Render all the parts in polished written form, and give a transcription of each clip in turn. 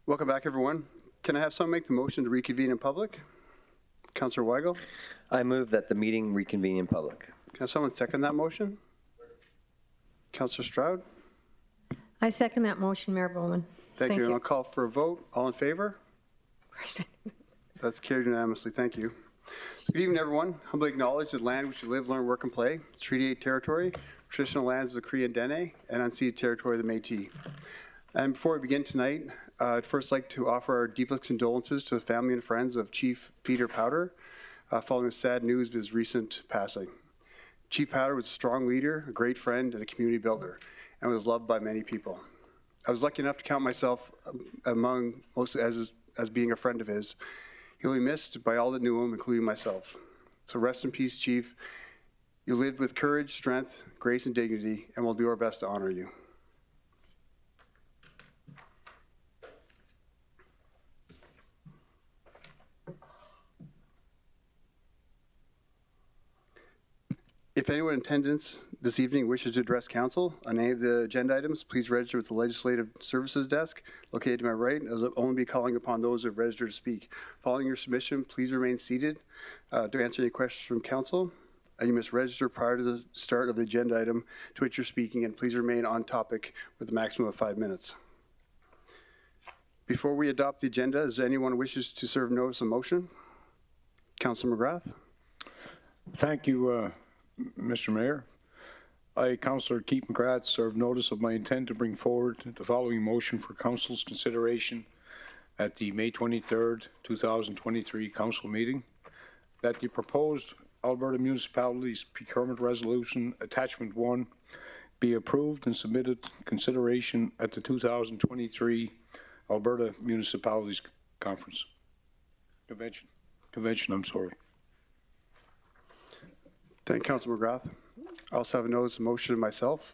Welcome back, everyone. Can I have someone make the motion to reconvene in public? Councillor Weigel. I move that the meeting reconvene in public. Can I have someone second that motion? Councillor Stroud. I second that motion, Mayor Bowman. Thank you. And I'll call for a vote. All in favor? That's carried unanimously. Thank you. Good evening, everyone. Humbly acknowledge the land which you live, learn, work, and play. It's Treaty 8 territory, traditional lands of the Cree and Dene, and unceded territory of the Métis. And before we begin tonight, I'd first like to offer our deepest condolences to the family and friends of Chief Peter Powder following the sad news of his recent passing. Chief Powder was a strong leader, a great friend, and a community builder, and was loved by many people. I was lucky enough to count myself among most as being a friend of his. He'll be missed by all that knew him, including myself. So rest in peace, Chief. You lived with courage, strength, grace, and dignity, and we'll do our best to honor you. If anyone in attendance this evening wishes to address council on any of the agenda items, please register with the Legislative Services Desk located to my right, as I'll only be calling upon those who have registered to speak. Following your submission, please remain seated to answer any questions from council. You must register prior to the start of the agenda item to which you're speaking, and please remain on topic with a maximum of 5 minutes. Before we adopt the agenda, is there anyone who wishes to serve notice of motion? Councillor McGrath. Thank you, Mr. Mayor. I, Councillor Keith McGrath, serve notice of my intent to bring forward the following motion for Council's consideration at the May 23rd, 2023 Council meeting, that the proposed Alberta Municipalities Procurement Resolution Attachment 1 be approved and submitted consideration at the 2023 Alberta Municipalities Convention, I'm sorry. Thank you, Councillor McGrath. I also have a notice of motion of myself.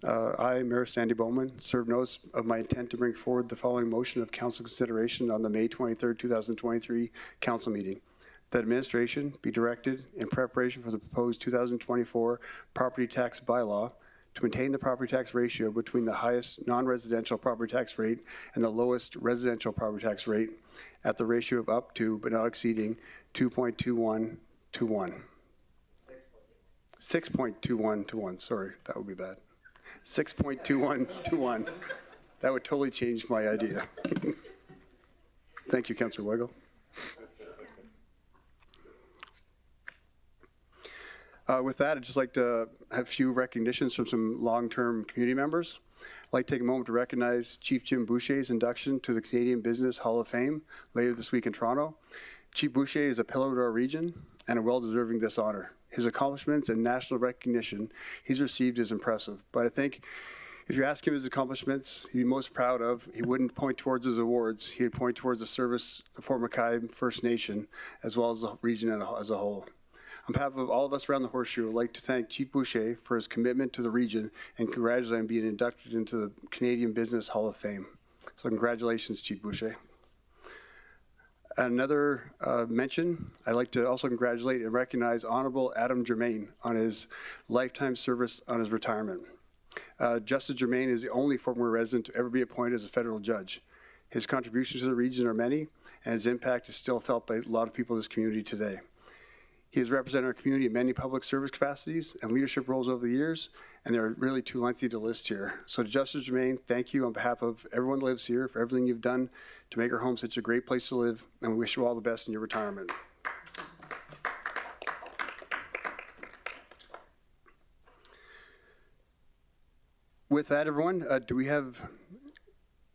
I, Mayor Sandy Bowman, serve notice of my intent to bring forward the following motion of council consideration on the May 23rd, 2023 council meeting. That administration be directed in preparation for the proposed 2024 property tax bylaw to maintain the property tax ratio between the highest non-residential property tax rate and the lowest residential property tax rate at the ratio of up to but not exceeding 2.21 to 1. 6.21 to 1, sorry, that would be bad. 6.21 to 1. That would totally change my idea. Thank you, Councillor Weigel. With that, I'd just like to have a few recognitions from some long-term community members. I'd like to take a moment to recognize Chief Jim Boucher's induction to the Canadian Business Hall of Fame later this week in Toronto. Chief Boucher is a pillar to our region and a well-deserving this honor. His accomplishments and national recognition he's received is impressive, but I think if you ask him his accomplishments he'd be most proud of, he wouldn't point towards his awards, he'd point towards the service for Mackay First Nation as well as the region as a whole. On behalf of all of us around the Horseshoe, I'd like to thank Chief Boucher for his commitment to the region and congratulate him on being inducted into the Canadian Business Hall of Fame. So congratulations, Chief Boucher. Another mention, I'd like to also congratulate and recognize Honorable Adam Germain on his lifetime service on his retirement. Justice Germain is the only former resident to ever be appointed as a federal judge. His contributions to the region are many, and his impact is still felt by a lot of people in this community today. He has represented our community in many public service capacities and leadership roles over the years, and they're really too lengthy to list here. So to Justice Germain, thank you on behalf of everyone that lives here for everything you've done to make our home such a great place to live, and we wish you all the best in your retirement. With that, everyone, we do have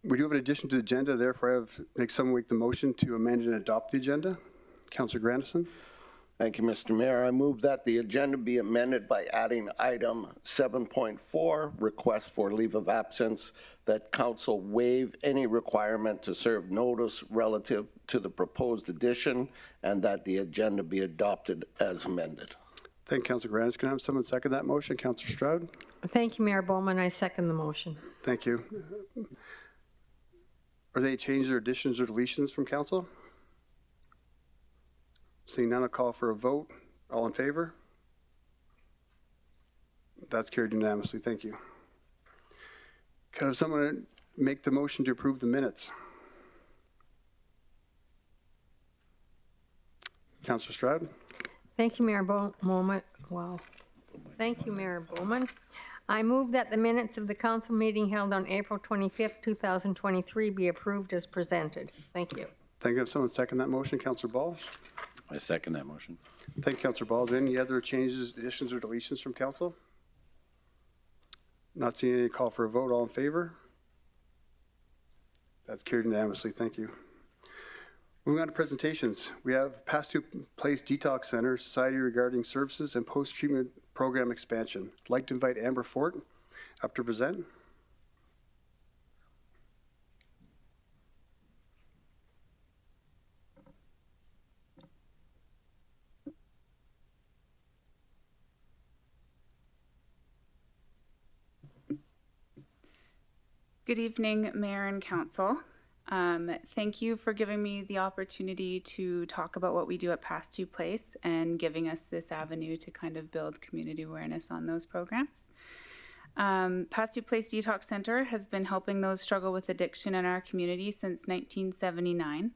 an addition to the agenda, therefore make someone make the motion to amend and adopt the agenda. Councillor Grandison. Thank you, Mr. Mayor. I move that the agenda be amended by adding item 7.4, request for leave of absence, that council waive any requirement to serve notice relative to the proposed addition, and that the agenda be adopted as amended. Thank you, Councillor Grandison. Can I have someone second that motion? Councillor Stroud. Thank you, Mayor Bowman. I second the motion. Thank you. Are there any changes or additions or deletions from council? Seeing none, I'll call for a vote. All in favor? That's carried unanimously. Thank you. Can I have someone make the motion to approve the minutes? Councillor Stroud. Thank you, Mayor Bowman. Wow. Thank you, Mayor Bowman. I move that the minutes of the council meeting held on April 25th, 2023 be approved as presented. Thank you. Thank you. Have someone second that motion. Councillor Ball. I second that motion. Thank you, Councillor Ball. Is there any other changes, additions, or deletions from council? Not seeing any. Call for a vote. All in favor? That's carried unanimously. Thank you. Moving on to presentations. We have Past Two Place Detox Center, Society regarding services and post-treatment program expansion. I'd like to invite Amber Fort up to present. Good evening, Mayor and Council. Thank you for giving me the opportunity to talk about what we do at Past Two Place and giving us this avenue to kind of build community awareness on those programs. Past Two Place Detox Center has been helping those struggle with addiction in our community since 1979.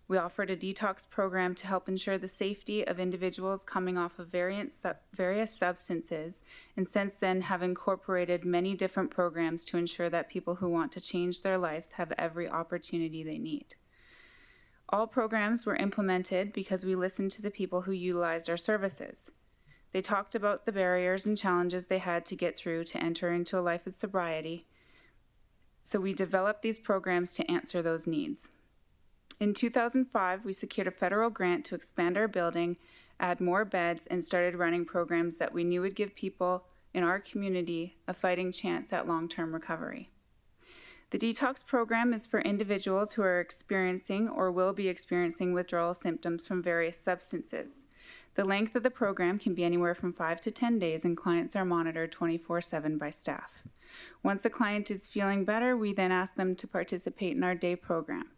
We offered a detox program to help ensure the safety of individuals coming off of various substances, and since then have incorporated many different programs to ensure that people who want to change their lives have every opportunity they need. All programs were implemented because we listened to the people who utilized our services. They talked about the barriers and challenges they had to get through to enter into a life of sobriety, so we developed these programs to answer those needs. In 2005, we secured a federal grant to expand our building, add more beds, and started running programs that we knew would give people in our community a fighting chance at long-term recovery. The detox program is for individuals who are experiencing or will be experiencing withdrawal symptoms from various substances. The length of the program can be anywhere from 5 to 10 days, and clients are monitored 24/7 by staff. Once a client is feeling better, we then ask them to participate in our day program.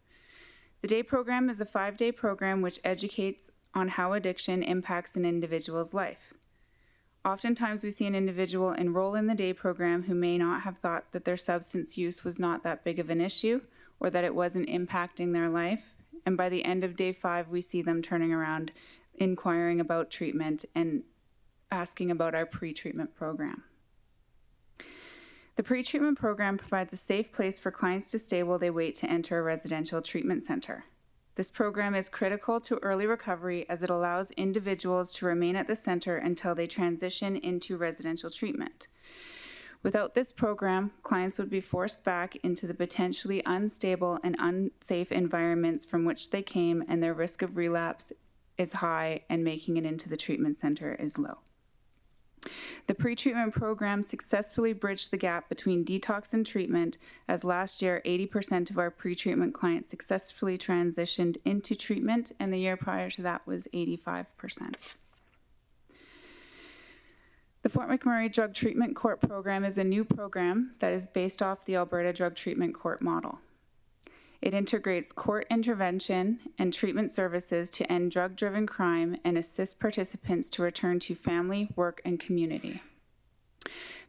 The day program is a 5-day program which educates on how addiction impacts an individual's life. Oftentimes we see an individual enroll in the day program who may not have thought that their substance use was not that big of an issue or that it wasn't impacting their life. And by the end of day 5, we see them turning around, inquiring about treatment and asking about our pre-treatment program. The pre-treatment program provides a safe place for clients to stay while they wait to enter a residential treatment center. This program is critical to early recovery as it allows individuals to remain at the center until they transition into residential treatment. Without this program, clients would be forced back into the potentially unstable and unsafe environments from which they came, and their risk of relapse is high and making it into the treatment center is low. The pre-treatment program successfully bridged the gap between detox and treatment, as last year 80% of our pre-treatment clients successfully transitioned into treatment, and the year prior to that was 85%. The Fort McMurray Drug Treatment Court program is a new program that is based off the Alberta Drug Treatment Court model. It integrates court intervention and treatment services to end drug-driven crime and assist participants to return to family, work, and community.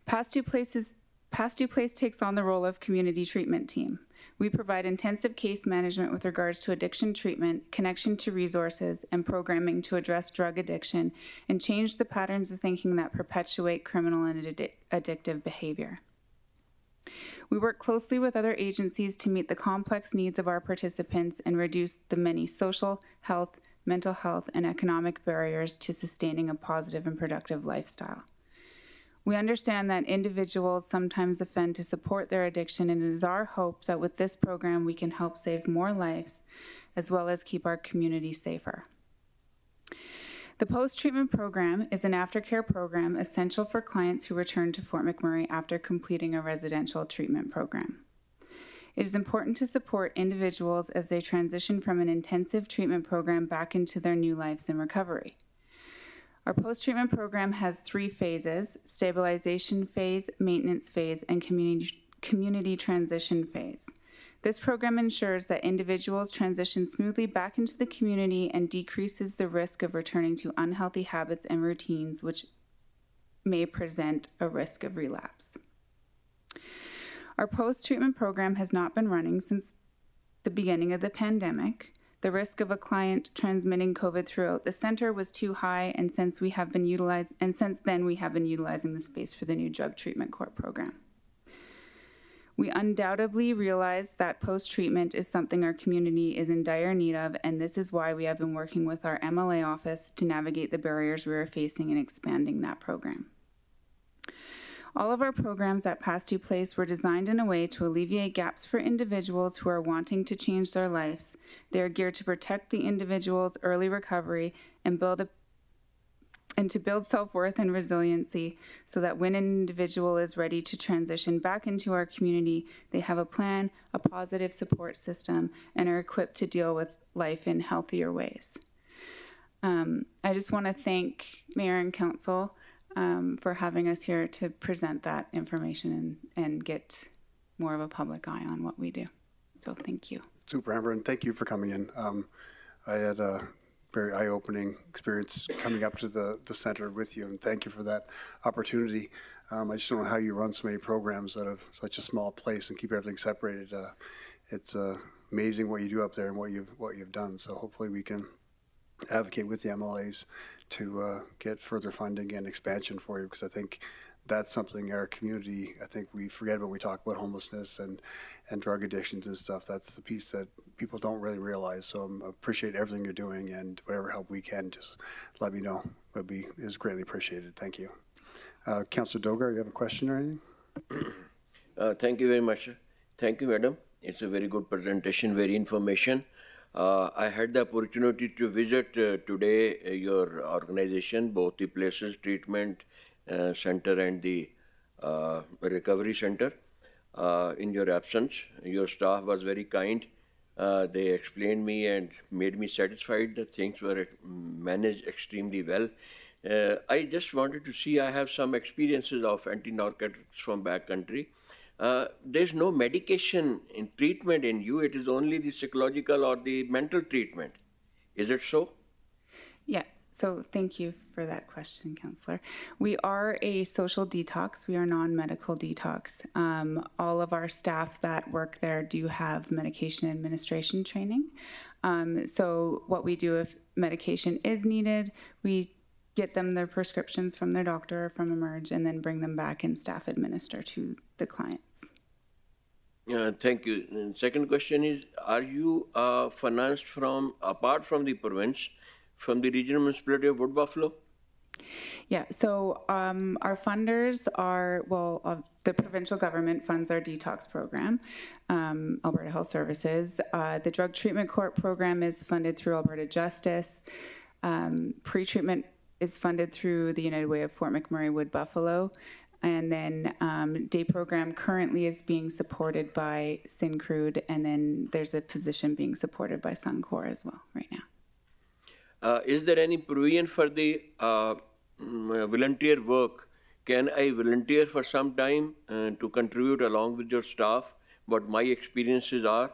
Past Two Place takes on the role of community treatment team. We provide intensive case management with regards to addiction treatment, connection to resources, and programming to address drug addiction and change the patterns of thinking that perpetuate criminal and addictive behavior. We work closely with other agencies to meet the complex needs of our participants and reduce the many social, health, mental health, and economic barriers to sustaining a positive and productive lifestyle. We understand that individuals sometimes offend to support their addiction, and it is our hope that with this program we can help save more lives as well as keep our community safer. The post-treatment program is an aftercare program essential for clients who return to Fort McMurray after completing a residential treatment program. It is important to support individuals as they transition from an intensive treatment program back into their new lives in recovery. Our post-treatment program has 3 phases: stabilization phase, maintenance phase, and community transition phase. This program ensures that individuals transition smoothly back into the community and decreases the risk of returning to unhealthy habits and routines which may present a risk of relapse. Our post-treatment program has not been running since the beginning of the pandemic. The risk of a client transmitting COVID throughout the center was too high, and since then we have been utilizing the space for the new drug treatment court program. We undoubtedly realize that post-treatment is something our community is in dire need of, and this is why we have been working with our MLA office to navigate the barriers we are facing in expanding that program. All of our programs at Past Due Place were designed in a way to alleviate gaps for individuals who are wanting to change their lives. They are geared to protect the individual's early recovery and to build self-worth and resiliency so that when an individual is ready to transition back into our community, they have a plan, a positive support system, and are equipped to deal with life in healthier ways. I just want to thank Mayor and Council for having us here to present that information and get more of a public eye on what we do. So thank you. Super, Amber, and thank you for coming in. I had a very eye-opening experience coming up to the center with you, and thank you for that opportunity. I just don't know how you run so many programs out of such a small place and keep everything separated. It's amazing what you do up there and what you've done. So hopefully we can advocate with the MLAs to get further funding and expansion for you, because I think that's something our community, I think we forget when we talk about homelessness and drug addictions and stuff. That's the piece that people don't really realize. So I appreciate everything you're doing, and whatever help we can, just let me know. Is greatly appreciated. Thank you. Councillor Dogar, you have a question or anything? Thank you very much. Thank you, madam. It's a very good presentation, very information. I had the opportunity to visit today your organization, both the Places Treatment Center and the Recovery Center. In your absence, your staff was very kind. They explained me and made me satisfied that things were managed extremely well. I just wanted to see, I have some experiences of anti-narcotics from backcountry. There's no medication in treatment in you. It is only the psychological or the mental treatment. Is it so? Yeah, so thank you for that question, Councillor. We are a social detox. We are non-medical detox. All of our staff that work there do have medication administration training. So what we do if medication is needed, we get them their prescriptions from their doctor or from Emerge, and then bring them back and staff administer to the clients. Thank you. And second question is, are you financed from, apart from the province, from the regional municipality of Wood Buffalo? Yeah, so our funders are, the provincial government funds our detox program, Alberta Health Services. The drug treatment court program is funded through Alberta Justice. Pre-treatment is funded through the United Way of Fort McMurray Wood Buffalo. And then day program currently is being supported by Syncrude, and then there's a position being supported by Suncor as well right now. Is there any provision for the volunteer work? Can I volunteer for some time to contribute along with your staff? What my experiences are?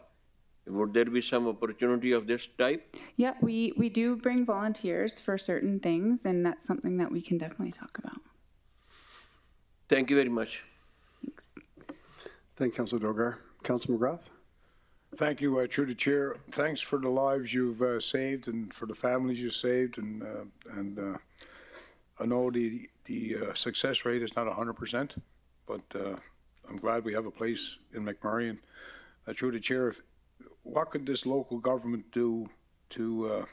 Would there be some opportunity of this type? Yeah, we do bring volunteers for certain things, and that's something that we can definitely talk about. Thank you very much. Thanks. Thank you, Councillor Dogar. Councillor McGrath? Thank you, through the chair. Thanks for the lives you've saved and for the families you saved. And I know the success rate is not 100%, but I'm glad we have a place in McMurray. And through the chair, what could this local government do to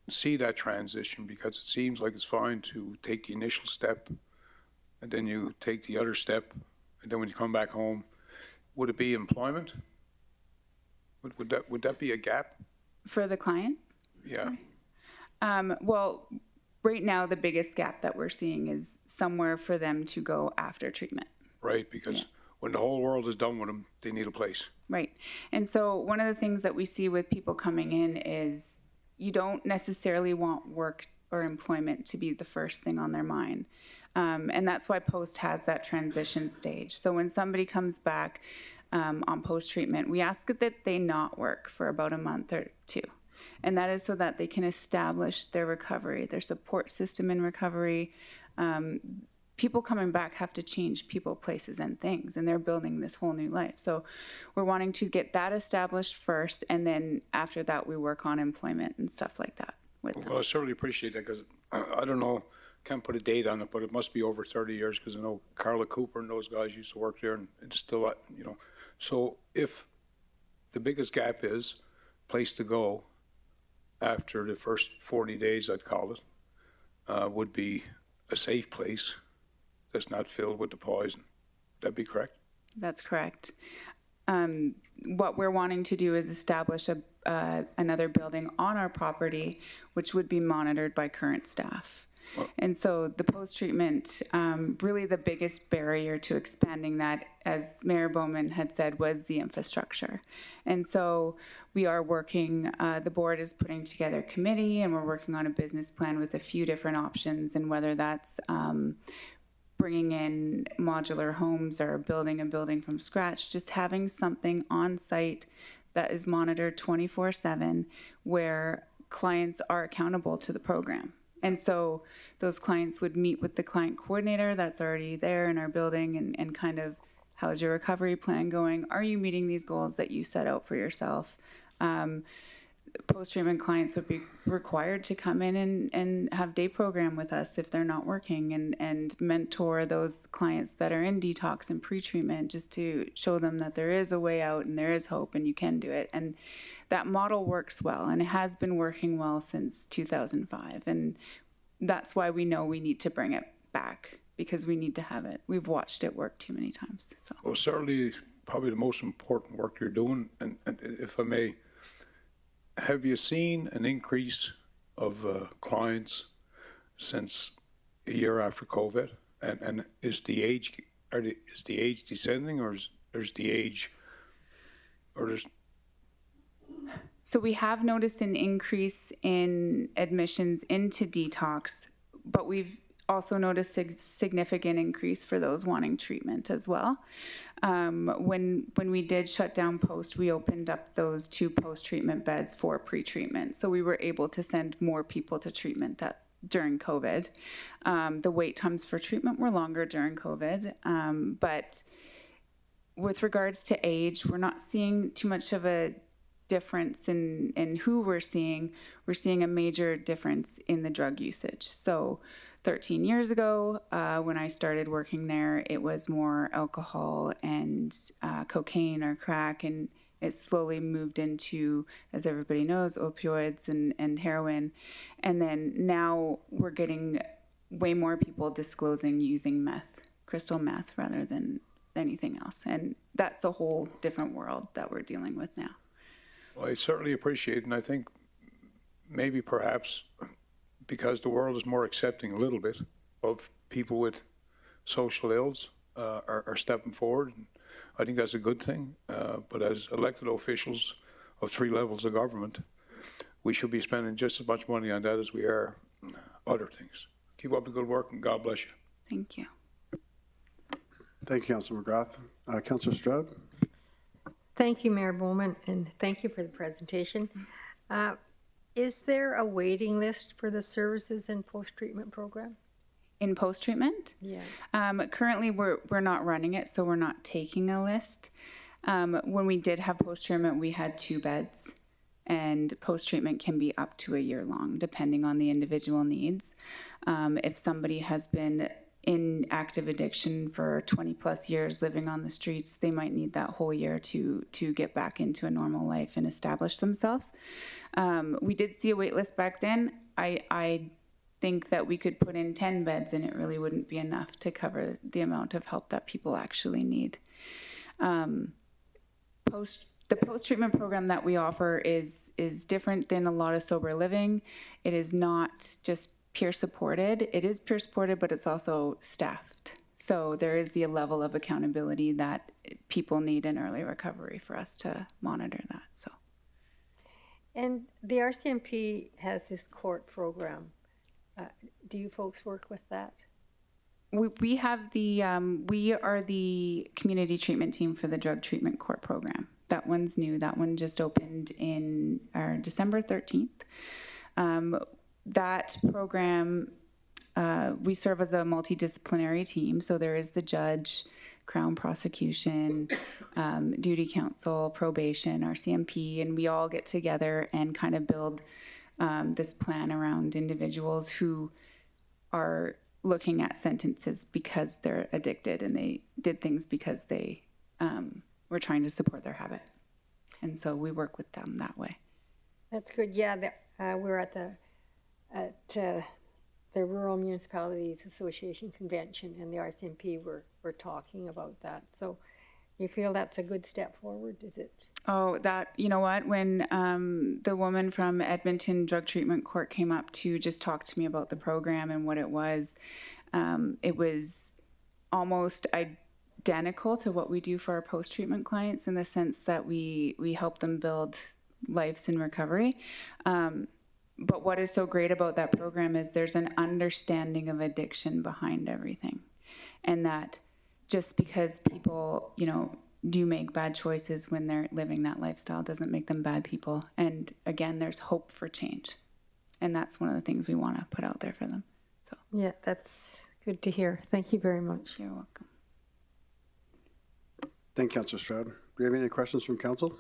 see that transition? Because it seems like it's fine to take the initial step, and then you take the other step, and then when you come back home, would it be employment? Would that be a gap? For the clients? Yeah. Well, right now the biggest gap that we're seeing is somewhere for them to go after treatment. Right, because when the whole world is done with them, they need a place. Right. And so one of the things that we see with people coming in is you don't necessarily want work or employment to be the first thing on their mind. And that's why post has that transition stage. So when somebody comes back on post-treatment, we ask that they not work for about a month or two. And that is so that they can establish their recovery, their support system in recovery. people coming back have to change people, places, and things, and they're building this whole new life. So we're wanting to get that established first, and then after that, we work on employment and stuff like that with them. Well, I certainly appreciate that because I don't know, can't put a date on it, but it must be over 30 years because I know Carla Cooper and those guys used to work there, and it's still, you know. So if the biggest gap is place to go after the first 40 days, I'd call it, would be a safe place that's not filled with the poison. That'd be correct? That's correct. What we're wanting to do is establish another building on our property, which would be monitored by current staff. And so the post-treatment, really the biggest barrier to expanding that, as Mayor Bowman had said, was the infrastructure. And so we are working, the board is putting together a committee, and we're working on a business plan with a few different options, and whether that's bringing in modular homes or building a building from scratch, just having something on site that is monitored 24/7 where clients are accountable to the program. And so those clients would meet with the client coordinator that's already there in our building and kind of, how's your recovery plan going? Are you meeting these goals that you set out for yourself? Post-treatment clients would be required to come in and have day program with us if they're not working and mentor those clients that are in detox and pre-treatment, just to show them that there is a way out and there is hope and you can do it. And that model works well, and it has been working well since 2005. And that's why we know we need to bring it back, because we need to have it. We've watched it work too many times. So. Well, certainly probably the most important work you're doing, and if I may, have you seen an increase of clients since a year after COVID? And is the age descending, or is the age, or there's? So we have noticed an increase in admissions into detox, but we've also noticed a significant increase for those wanting treatment as well. When we did shut down post, we opened up those 2 post-treatment beds for pre-treatment. So we were able to send more people to treatment during COVID. The wait times for treatment were longer during COVID. But with regards to age, we're not seeing too much of a difference in who we're seeing. We're seeing a major difference in the drug usage. So 13 years ago, when I started working there, it was more alcohol and cocaine or crack, and it slowly moved into, as everybody knows, opioids and heroin. And then now we're getting way more people disclosing using crystal meth, rather than anything else. And that's a whole different world that we're dealing with now. Well, I certainly appreciate it, and I think maybe perhaps because the world is more accepting a little bit of people with social ills are stepping forward. And I think that's a good thing. But as elected officials of 3 levels of government, we should be spending just as much money on that as we are other things. Keep up the good work, and God bless you. Thank you. Thank you, Councilor McGrath. Councilor Stroud? Thank you, Mayor Bowman, and thank you for the presentation. Is there a waiting list for the services and post-treatment program? In post-treatment? Yeah. Currently, we're not running it, so we're not taking a list. When we did have post-treatment, we had 2 beds, and post-treatment can be up to a year long, depending on the individual needs. If somebody has been in active addiction for 20 plus years living on the streets, they might need that whole year to get back into a normal life and establish themselves. We did see a wait list back then. I think that we could put in 10 beds and it really wouldn't be enough to cover the amount of help that people actually need. The post-treatment program that we offer is different than a lot of sober living. It is not just peer supported. It is peer supported, but it's also staffed. So there is the level of accountability that people need in early recovery for us to monitor that. So. And the RCMP has this court program. Do you folks work with that? We have the, we are the community treatment team for the drug treatment court program. That one's new. That one just opened in December 13th. That program we serve as a multidisciplinary team. So there is the judge, Crown prosecution, duty counsel, probation, RCMP, and we all get together and kind of build this plan around individuals who are looking at sentences because they're addicted and they did things because they were trying to support their habit. And so we work with them that way. That's good. Yeah, we're at the Rural Municipalities Association convention, and the RCMP were talking about that. So you feel that's a good step forward, is it? Oh, that, you know what, when the woman from Edmonton Drug Treatment Court came up to just talk to me about the program and what it was almost identical to what we do for our post-treatment clients, in the sense that we help them build lives in recovery. But what is so great about that program is there's an understanding of addiction behind everything. And that just because people, do make bad choices when they're living that lifestyle doesn't make them bad people. And again, there's hope for change. And that's one of the things we want to put out there for them. So Yeah, that's good to hear. Thank you very much. you're welcome. Thank you, Councillor Stroud. Do we have any questions from council?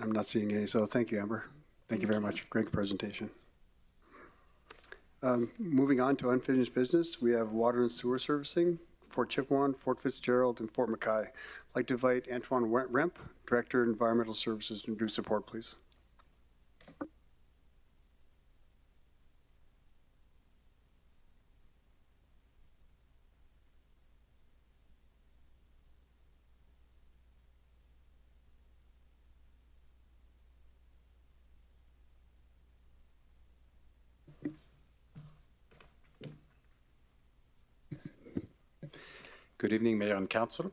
I'm not seeing any, so thank you, Amber. Thank you very much. Great presentation. Moving on to unfinished business, we have water and sewer servicing, Fort Chipewyan, Fort Fitzgerald, and Fort McKay. I'd like to invite Antoine Remp, Director of Environmental Services, to do support, please. Good evening, Mayor and Council.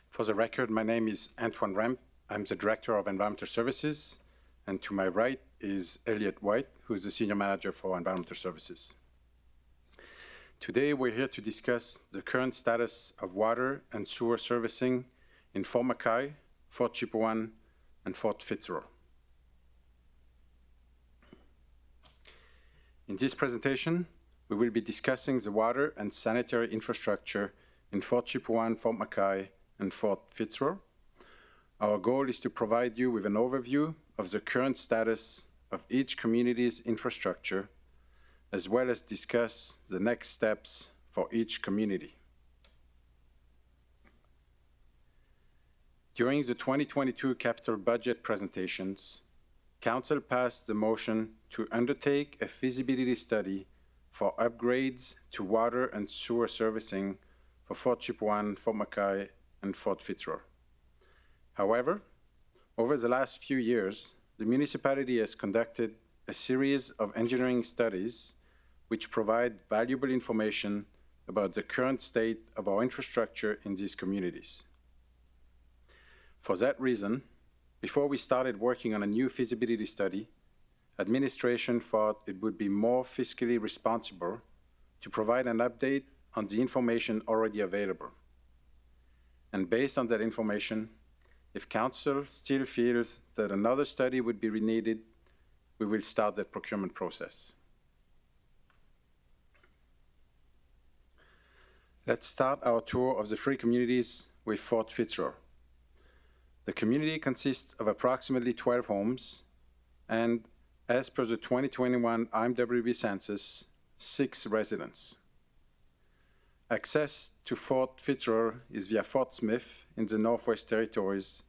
For the record, my name is Antoine Remp. I'm the Director of Environmental Services, and to my right is Elliot White, who is the Senior Manager for Environmental Services. Today, we're here to discuss the current status of water and sewer servicing in Fort McKay, Fort Chipewyan, and Fort Fitzgerald. In this presentation, we will be discussing the water and sanitary infrastructure in Fort Chipewyan, Fort McKay, and Fort Fitzgerald. Our goal is to provide you with an overview of the current status of each community's infrastructure, as well as discuss the next steps for each community. During the 2022 capital budget presentations, Council passed the motion to undertake a feasibility study for upgrades to water and sewer servicing for Fort Chipewyan, Fort McKay, and Fort Fitzgerald. However, over the last few years, the municipality has conducted a series of engineering studies which provide valuable information about the current state of our infrastructure in these communities. For that reason, before we started working on a new feasibility study, administration thought it would be more fiscally responsible to provide an update on the information already available. And based on that information, if Council still feels that another study would be needed, we will start the procurement process. Let's start our tour of the three communities with Fort Fitzgerald. The community consists of approximately 12 homes and, as per the 2021 rmwb census, 6 residents. Access to Fort Fitzgerald is via Fort Smith in the Northwest Territories,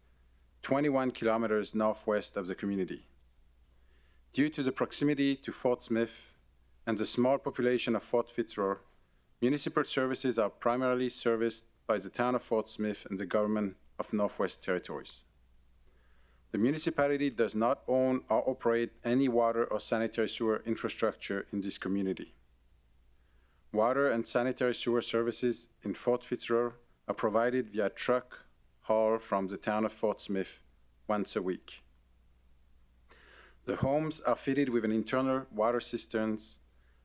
21 kilometers northwest of the community. Due to the proximity to Fort Smith and the small population of Fort Fitzgerald, municipal services are primarily serviced by the town of Fort Smith and the government of Northwest Territories. The municipality does not own or operate any water or sanitary sewer infrastructure in this community. Water and sanitary sewer services in Fort Fitzgerald are provided via truck haul from the town of Fort Smith once a week. The homes are fitted with an internal water cisterns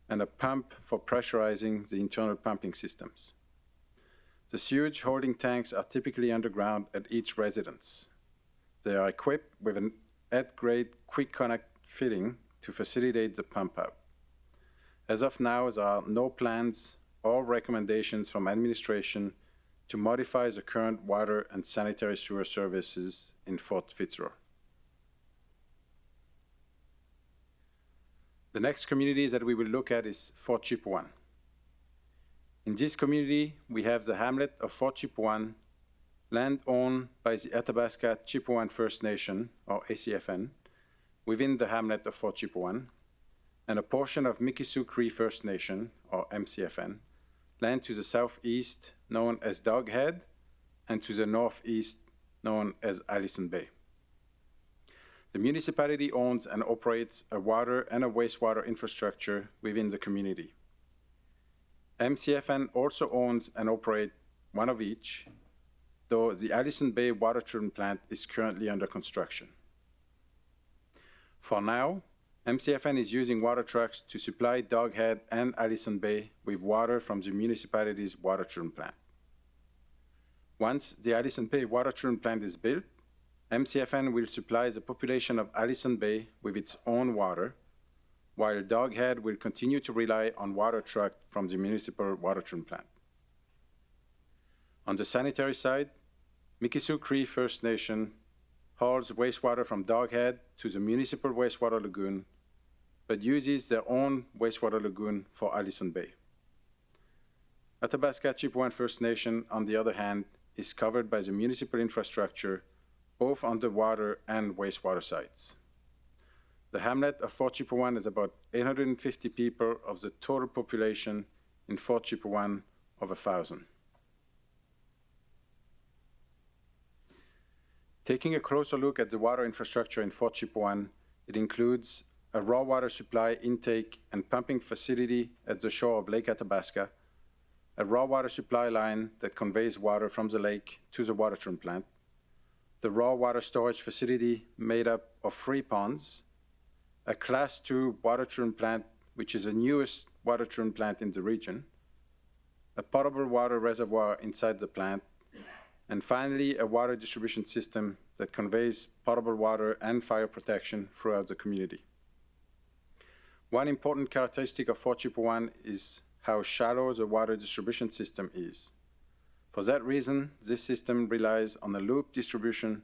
and a pump for pressurizing the internal pumping systems. The sewage holding tanks are typically underground at each residence. They are equipped with an at-grade quick connect fitting to facilitate the pump out. As of now, there are no plans or recommendations from administration to modify the current water and sanitary sewer services in Fort Fitzroy. The next community that we will look at is Fort Chipewyan. In this community, we have the hamlet of Fort Chipewyan, land owned by the Athabasca Chipewyan First Nation, or ACFN, within the hamlet of Fort Chipewyan, and a portion of Mikisew Cree First Nation, or MCFN, land to the southeast, known as Doghead, and to the northeast, known as Allison Bay. The municipality owns and operates a water and a wastewater infrastructure within the community. MCFN also owns and operates one of each, though the Allison Bay water treatment plant is currently under construction. For now, MCFN is using water trucks to supply Doghead and Allison Bay with water from the municipality's water treatment plant. Once the Allison Bay water treatment plant is built, MCFN will supply the population of Allison Bay with its own water, while Doghead will continue to rely on water trucks from the municipal water treatment plant. On the sanitary side, Mikisew Cree First Nation hauls wastewater from Doghead to the municipal wastewater lagoon, but uses their own wastewater lagoon for Allison Bay. Athabasca Chipewyan First Nation, on the other hand, is covered by the municipal infrastructure, both on the water and wastewater sites. The hamlet of Fort Chipewyan is about 850 people of the total population in Fort Chipewyan of 1,000. Taking a closer look at the water infrastructure in Fort Chipewyan, it includes a raw water supply intake and pumping facility at the shore of Lake Athabasca, a raw water supply line that conveys water from the lake to the water treatment plant, the raw water storage facility made up of 3 ponds, a Class II water treatment plant, which is the newest water treatment plant in the region, a potable water reservoir inside the plant, and finally, a water distribution system that conveys potable water and fire protection throughout the community. One important characteristic of Fort Chipewyan is how shallow the water distribution system is. For that reason, this system relies on a loop distribution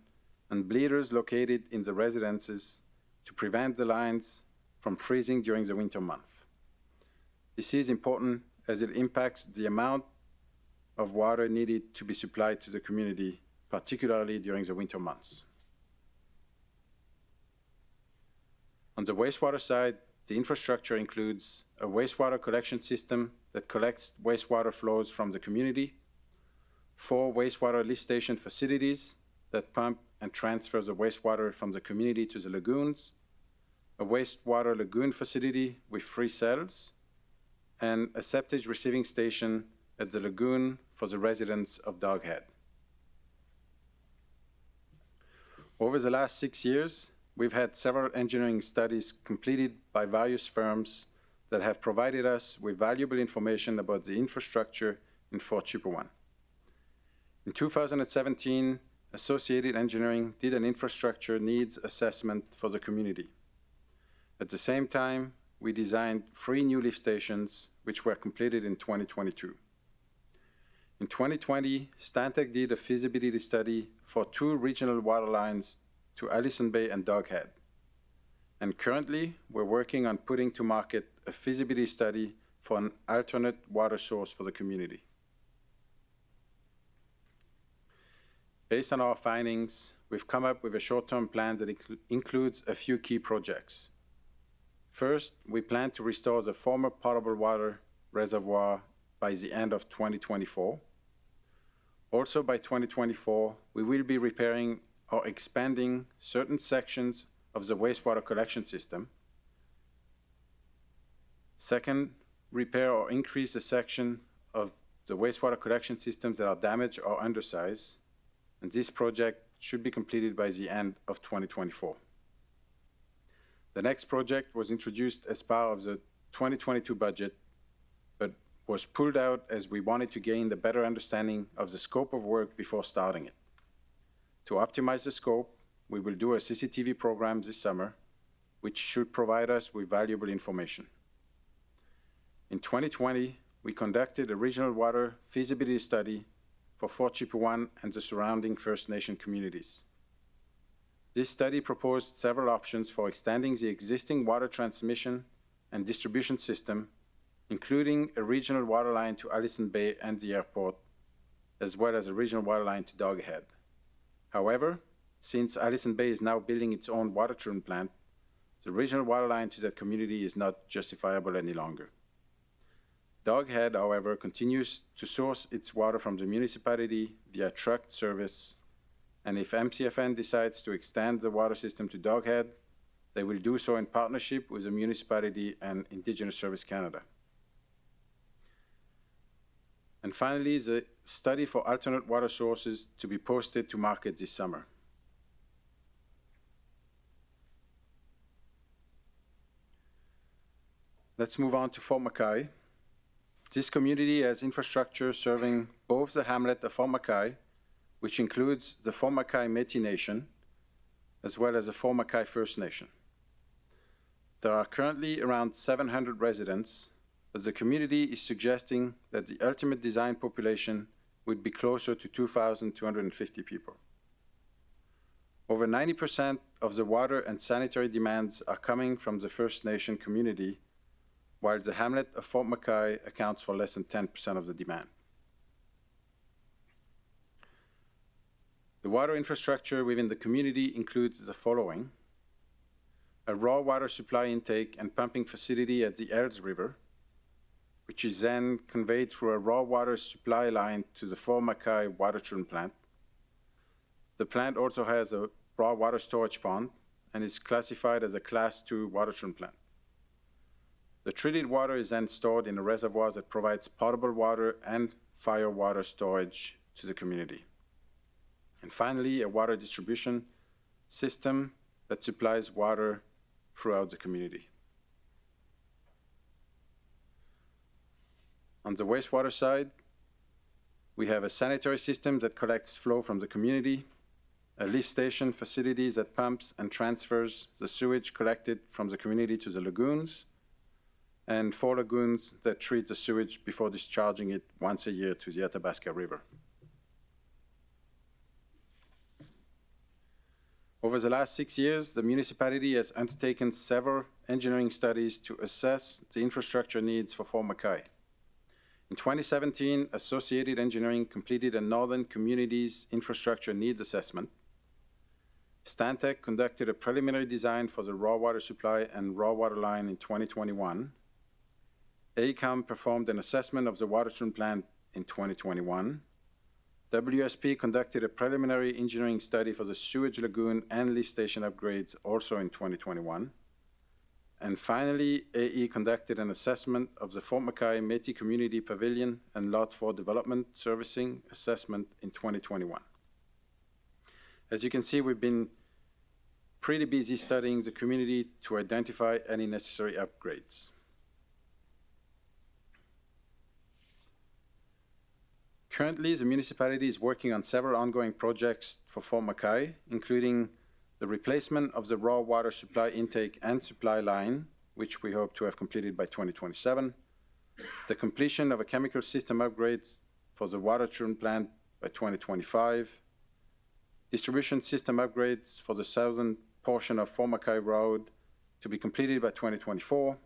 and bleeders located in the residences to prevent the lines from freezing during the winter month. This is important as it impacts the amount of water needed to be supplied to the community, particularly during the winter months. On the wastewater side, the infrastructure includes a wastewater collection system that collects wastewater flows from the community, 4 wastewater lift station facilities that pump and transfer the wastewater from the community to the lagoons, a wastewater lagoon facility with 3 cells, and a septic receiving station at the lagoon for the residents of Doghead. Over the last 6 years, we've had several engineering studies completed by various firms that have provided us with valuable information about the infrastructure in Fort Chipewyan. In 2017, Associated Engineering did an infrastructure needs assessment for the community. At the same time, we designed 3 new lift stations, which were completed in 2022. In 2020, Stantec did a feasibility study for 2 regional water lines to Allison Bay and Doghead. And currently, we're working on putting to market a feasibility study for an alternate water source for the community. Based on our findings, we've come up with a short-term plan that includes a few key projects. First, we plan to restore the former potable water reservoir by the end of 2024. Also by 2024, we will be repairing or expanding certain sections of the wastewater collection system. Second, repair or increase a section of the wastewater collection systems that are damaged or undersized, and this project should be completed by the end of 2024. The next project was introduced as part of the 2022 budget, but was pulled out as we wanted to gain a better understanding of the scope of work before starting it. To optimize the scope, we will do a CCTV program this summer, which should provide us with valuable information. In 2020, we conducted a regional water feasibility study for Fort Chipewyan and the surrounding First Nation communities. This study proposed several options for extending the existing water transmission and distribution system, including a regional water line to Allison Bay and the airport, as well as a regional water line to Doghead. However, since Allison Bay is now building its own water treatment plant, the regional water line to that community is not justifiable any longer. Doghead, however, continues to source its water from the municipality via truck service, and if MCFN decides to extend the water system to Doghead, they will do so in partnership with the municipality and Indigenous Service Canada. And finally, the study for alternate water sources to be posted to market this summer. Let's move on to Fort McKay. This community has infrastructure serving both the hamlet of Fort McKay, which includes the Fort McKay Métis Nation, as well as the Fort McKay First Nation. There are currently around 700 residents, but the community is suggesting that the ultimate design population would be closer to 2,250 people. Over 90% of the water and sanitary demands are coming from the First Nation community, while the hamlet of Fort McKay accounts for less than 10% of the demand. The water infrastructure within the community includes the following: a raw water supply intake and pumping facility at the Ells River, which is then conveyed through a raw water supply line to the Fort McKay water treatment plant. The plant also has a raw water storage pond and is classified as a Class II water treatment plant. The treated water is then stored in a reservoir that provides potable water and fire water storage to the community. And finally, a water distribution system that supplies water throughout the community. On the wastewater side, we have a sanitary system that collects flow from the community, a lift station facility that pumps and transfers the sewage collected from the community to the lagoons, and 4 lagoons that treat the sewage before discharging it once a year to the Athabasca River. Over the last 6 years, the municipality has undertaken several engineering studies to assess the infrastructure needs for Fort McKay. In 2017, Associated Engineering completed a Northern Communities Infrastructure Needs Assessment. Stantec conducted a preliminary design for the raw water supply and raw water line in 2021. AECOM performed an assessment of the water treatment plant in 2021. WSP conducted a preliminary engineering study for the sewage lagoon and lift station upgrades also in 2021. And finally, AE conducted an assessment of the Fort McKay Métis Community Pavilion and Lot 4 Development Servicing Assessment in 2021. As you can see, we've been pretty busy studying the community to identify any necessary upgrades. Currently, the municipality is working on several ongoing projects for Fort McKay, including the replacement of the raw water supply intake and supply line, which we hope to have completed by 2027, the completion of a chemical system upgrades for the water treatment plant by 2025, distribution system upgrades for the southern portion of Fort McKay Road to be completed by 2024,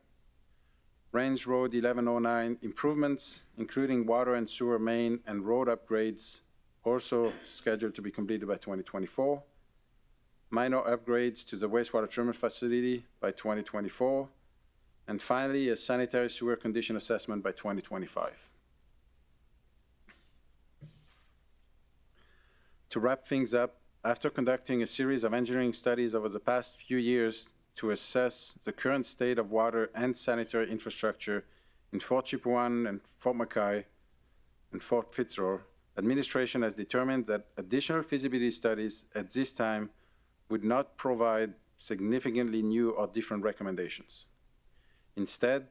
Range Road 1109 improvements, including water and sewer main and road upgrades, also scheduled to be completed by 2024. Minor upgrades to the wastewater treatment facility by 2024. And finally, a sanitary sewer condition assessment by 2025. To wrap things up, after conducting a series of engineering studies over the past few years to assess the current state of water and sanitary infrastructure in Fort Chipewyan and Fort McKay and Fort Fitzroy, administration has determined that additional feasibility studies at this time would not provide significantly new or different recommendations. Instead,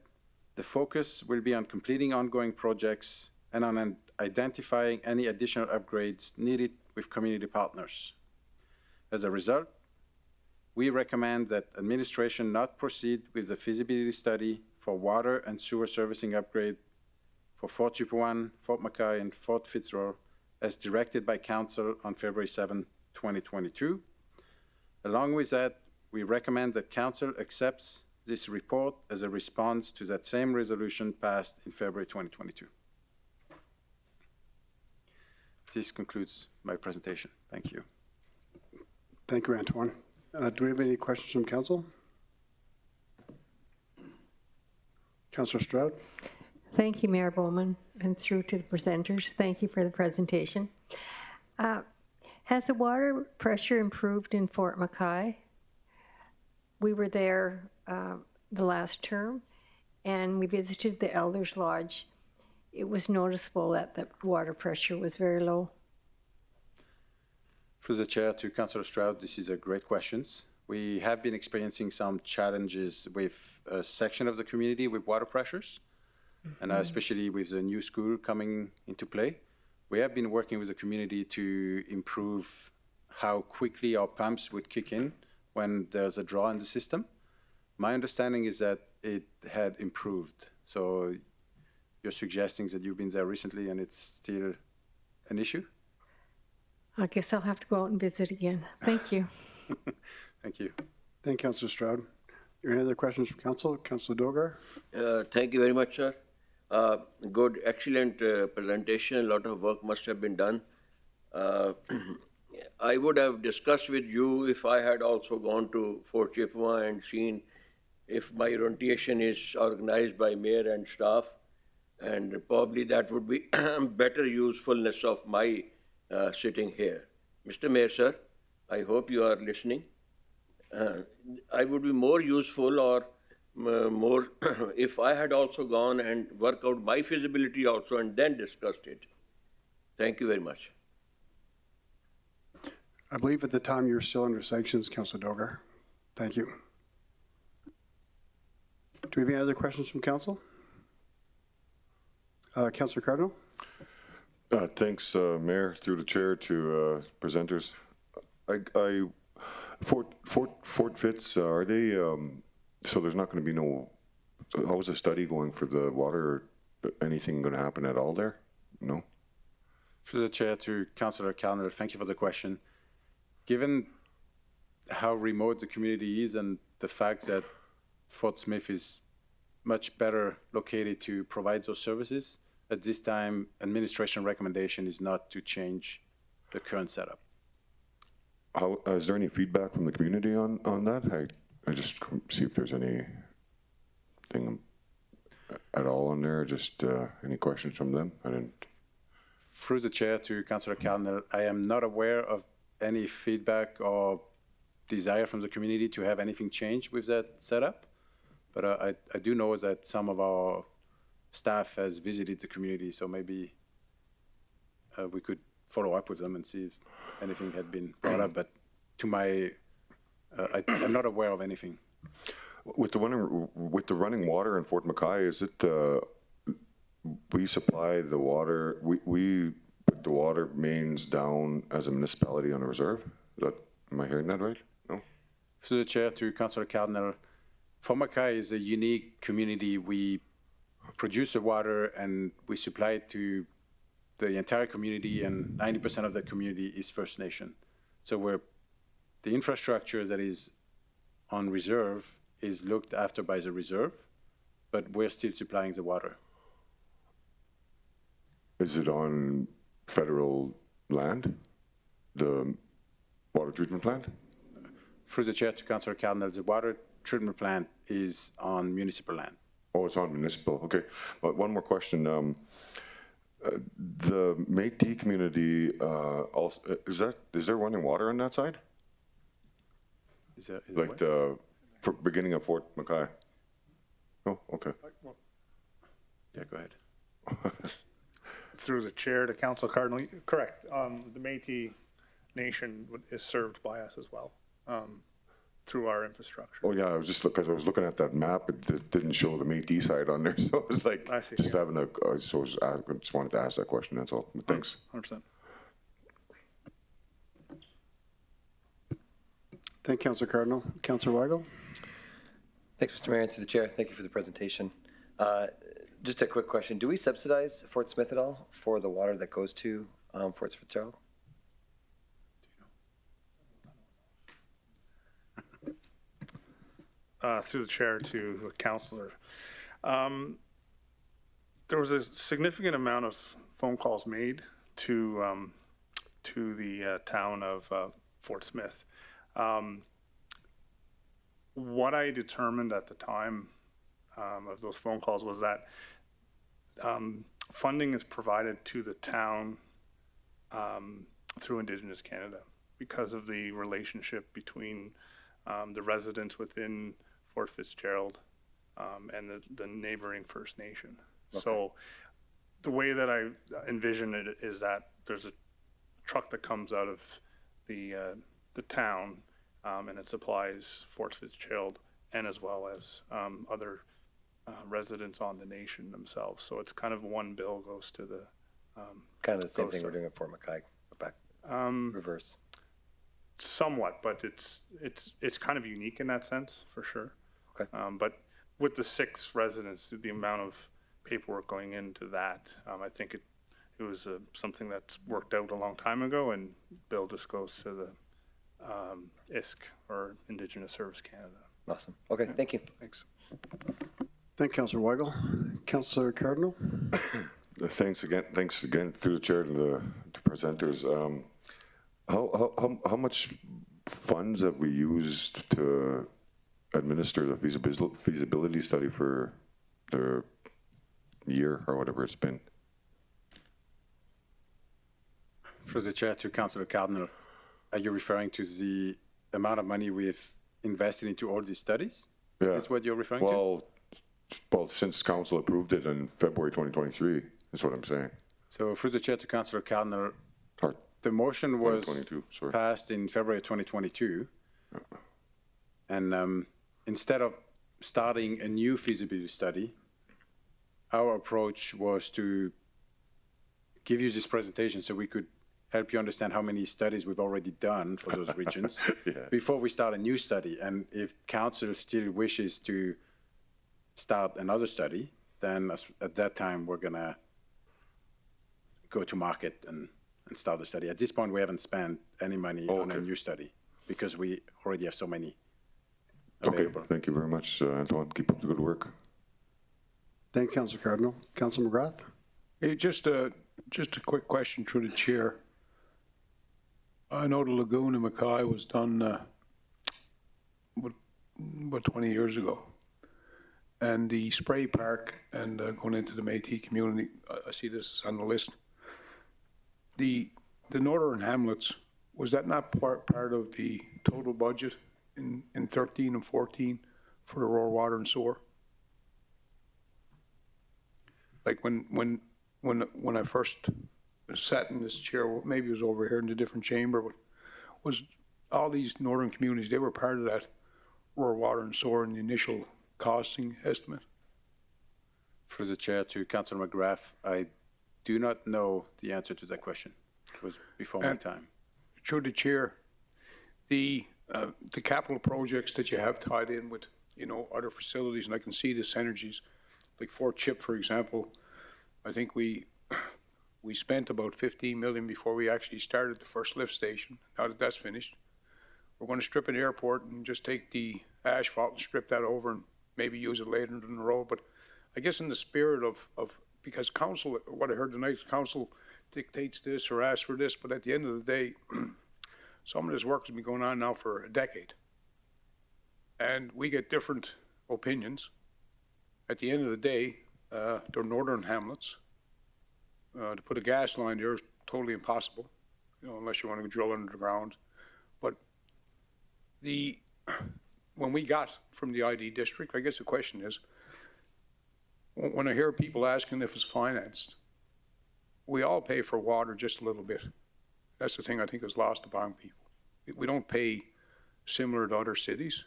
the focus will be on completing ongoing projects and on identifying any additional upgrades needed with community partners. As a result, we recommend that administration not proceed with the feasibility study for water and sewer servicing upgrade for Fort Chipewyan, Fort McKay, and Fort Fitzroy as directed by Council on February 7, 2022. Along with that, we recommend that Council accepts this report as a response to that same resolution passed in February 2022. This concludes my presentation. Thank you. Thank you, Antoine. Do we have any questions from council? Councillor Stroud? Thank you, Mayor Bowman, and through to the presenters. Thank you for the presentation. Has the water pressure improved in Fort McKay? We were there the last term, and we visited the Elders Lodge. It was noticeable that the water pressure was very low. Through the chair to Councillor Stroud, this is a great question. We have been experiencing some challenges with a section of the community with water pressures, and especially with the new school coming into play. We have been working with the community to improve how quickly our pumps would kick in when there's a draw in the system. My understanding is that it had improved. So you're suggesting that you've been there recently and it's still an issue? I guess I'll have to go out and visit again. Thank you. Thank you. Thank you, Councillor Stroud. Are there any other questions from council? Councillor Dogar? Thank you very much, sir. Good, excellent presentation. A lot of work must have been done. I would have discussed with you if I had also gone to Fort Chipewyan and seen if my rotation is organized by mayor and staff, and probably that would be better usefulness of my sitting here. Mr. Mayor, sir, I hope you are listening. I would be more useful or more if I had also gone and worked out my feasibility also and then discussed it. Thank you very much. I believe at the time you were still under sanctions, Councillor Dogar. Thank you. Do we have any other questions from council? Councillor Cardinal? Thanks, Mayor, through the chair to presenters. Fort Fitz, are they, so there's not going to be no, how is the study going for the water? Anything going to happen at all there? No? Through the chair to Councillor Cardinal, thank you for the question. Given how remote the community is and the fact that Fort Smith is much better located to provide those services, at this time, administration recommendation is not to change the current setup. How, is there any feedback from the community on that? I just see if there's anything at all on there, just any questions from them? I didn't. Through the chair to Councillor Cardinal, I am not aware of any feedback or desire from the community to have anything change with that setup. But I do know that some of our staff has visited the community, so maybe we could follow up with them and see if anything had been brought up. But to my, I'm not aware of anything. With the running water in Fort McKay, is it we supply the water? We put the water mains down as a municipality on a reserve. Am I hearing that right? No. Through the chair to Councillor Cardinal, Fort McKay is a unique community. We produce the water and we supply it to the entire community, and 90% of that community is First Nation. So the infrastructure that is on reserve is looked after by the reserve, but we're still supplying the water. Is it on federal land, the water treatment plant? Through the chair to Councillor Cardinal, the water treatment plant is on municipal land. Oh, it's on municipal, okay. But one more question. The Métis community, also, is there running water on that side? Is there Like what? the beginning of Fort McKay? Oh, okay. Yeah, go ahead. Through the chair to Council Cardinal, correct. The Métis Nation is served by us as well, through our infrastructure. Oh, yeah, I was just, because I was looking at that map, it didn't show the Métis side on there, so it was like, I see, just yeah. having I just wanted to ask that question, that's all. But thanks. 100%. Thank you, Councillor Cardinal. Councillor Weigel? Thanks, Mr. Mayor, and through the chair. Thank you for the presentation. Just a quick question. Do we subsidize Fort Smith at all for the water that goes to Fort Fitzgerald? Through the chair to Councillor. There was a significant amount of phone calls made to the town of Fort Smith. What I determined at the time of those phone calls was that funding is provided to the town through Indigenous Canada because of the relationship between the residents within Fort Fitzgerald and the neighboring First Nation. Okay. So the way that I envision it is that there's a truck that comes out of the town and it supplies Fort Fitzgerald and as well as other residents on the nation themselves. So it's kind of one bill goes to the kind of the same thing we're doing at Fort McKay, but back reverse. Somewhat, but it's kind of unique in that sense for sure. Okay. But with the 6 residents, the amount of paperwork going into that, I think it was something that's worked out a long time ago, and bill just goes to the ISC or Indigenous Service Canada. Awesome. Okay, thank you. Thanks. Thank you, Councillor Weigel. Councillor Cardinal? Thanks again through the chair to the presenters. How much funds have we used to administer the feasibility study for the year or whatever it's been? For the chair to Councillor Cardinal, are you referring to the amount of money we've invested into all these studies? Yeah. Is this what you're referring to? Well, since council approved it in February 2023, is what I'm saying. So through the chair to Councillor Cardinal, Or the motion was 2022, sorry. passed in February 2022. And instead of starting a new feasibility study, our approach was to give you this presentation so we could help you understand how many studies we've already done for those regions before we start a new study. And if council still wishes to start another study, then at that time we're gonna go to market and start the study. At this point, we haven't spent any money on a new study because we already have so many available. Okay, thank you very much, Antoine. Keep up the good work. Thank you, Councillor Cardinal. Councillor McGrath? Hey, just a quick question through the chair. I know the lagoon in Mackay was done about 20 years ago. And the spray park and going into the Métis community, I see this is on the list. The northern hamlets, was that not part of the total budget in 13 and 14 for the rural water and sewer? Like when I first sat in this chair, maybe it was over here in a different chamber, but was all these northern communities, they were part of that rural water and sewer in the initial costing estimate? For the chair to Councillor McGrath, I do not know the answer to that question. It was before my time. Through the chair, the capital projects that you have tied in with, other facilities, and I can see the synergies, like Fort Chip, for example. I think we spent about 15 million before we actually started the first lift station. Now that that's finished, we're going to strip an airport and just take the asphalt and strip that over and maybe use it later in the road. But I guess in the spirit of because council, what I heard tonight, council dictates this or asks for this, but at the end of the day, some of this work has been going on now for a decade. And we get different opinions. At the end of the day, they're northern hamlets. To put a gas line there is totally impossible, unless you want to drill under the ground. But when we got from the ID district, I guess the question is, when I hear people asking if it's financed, we all pay for water just a little bit. That's the thing I think is lost upon people. We don't pay similar to other cities,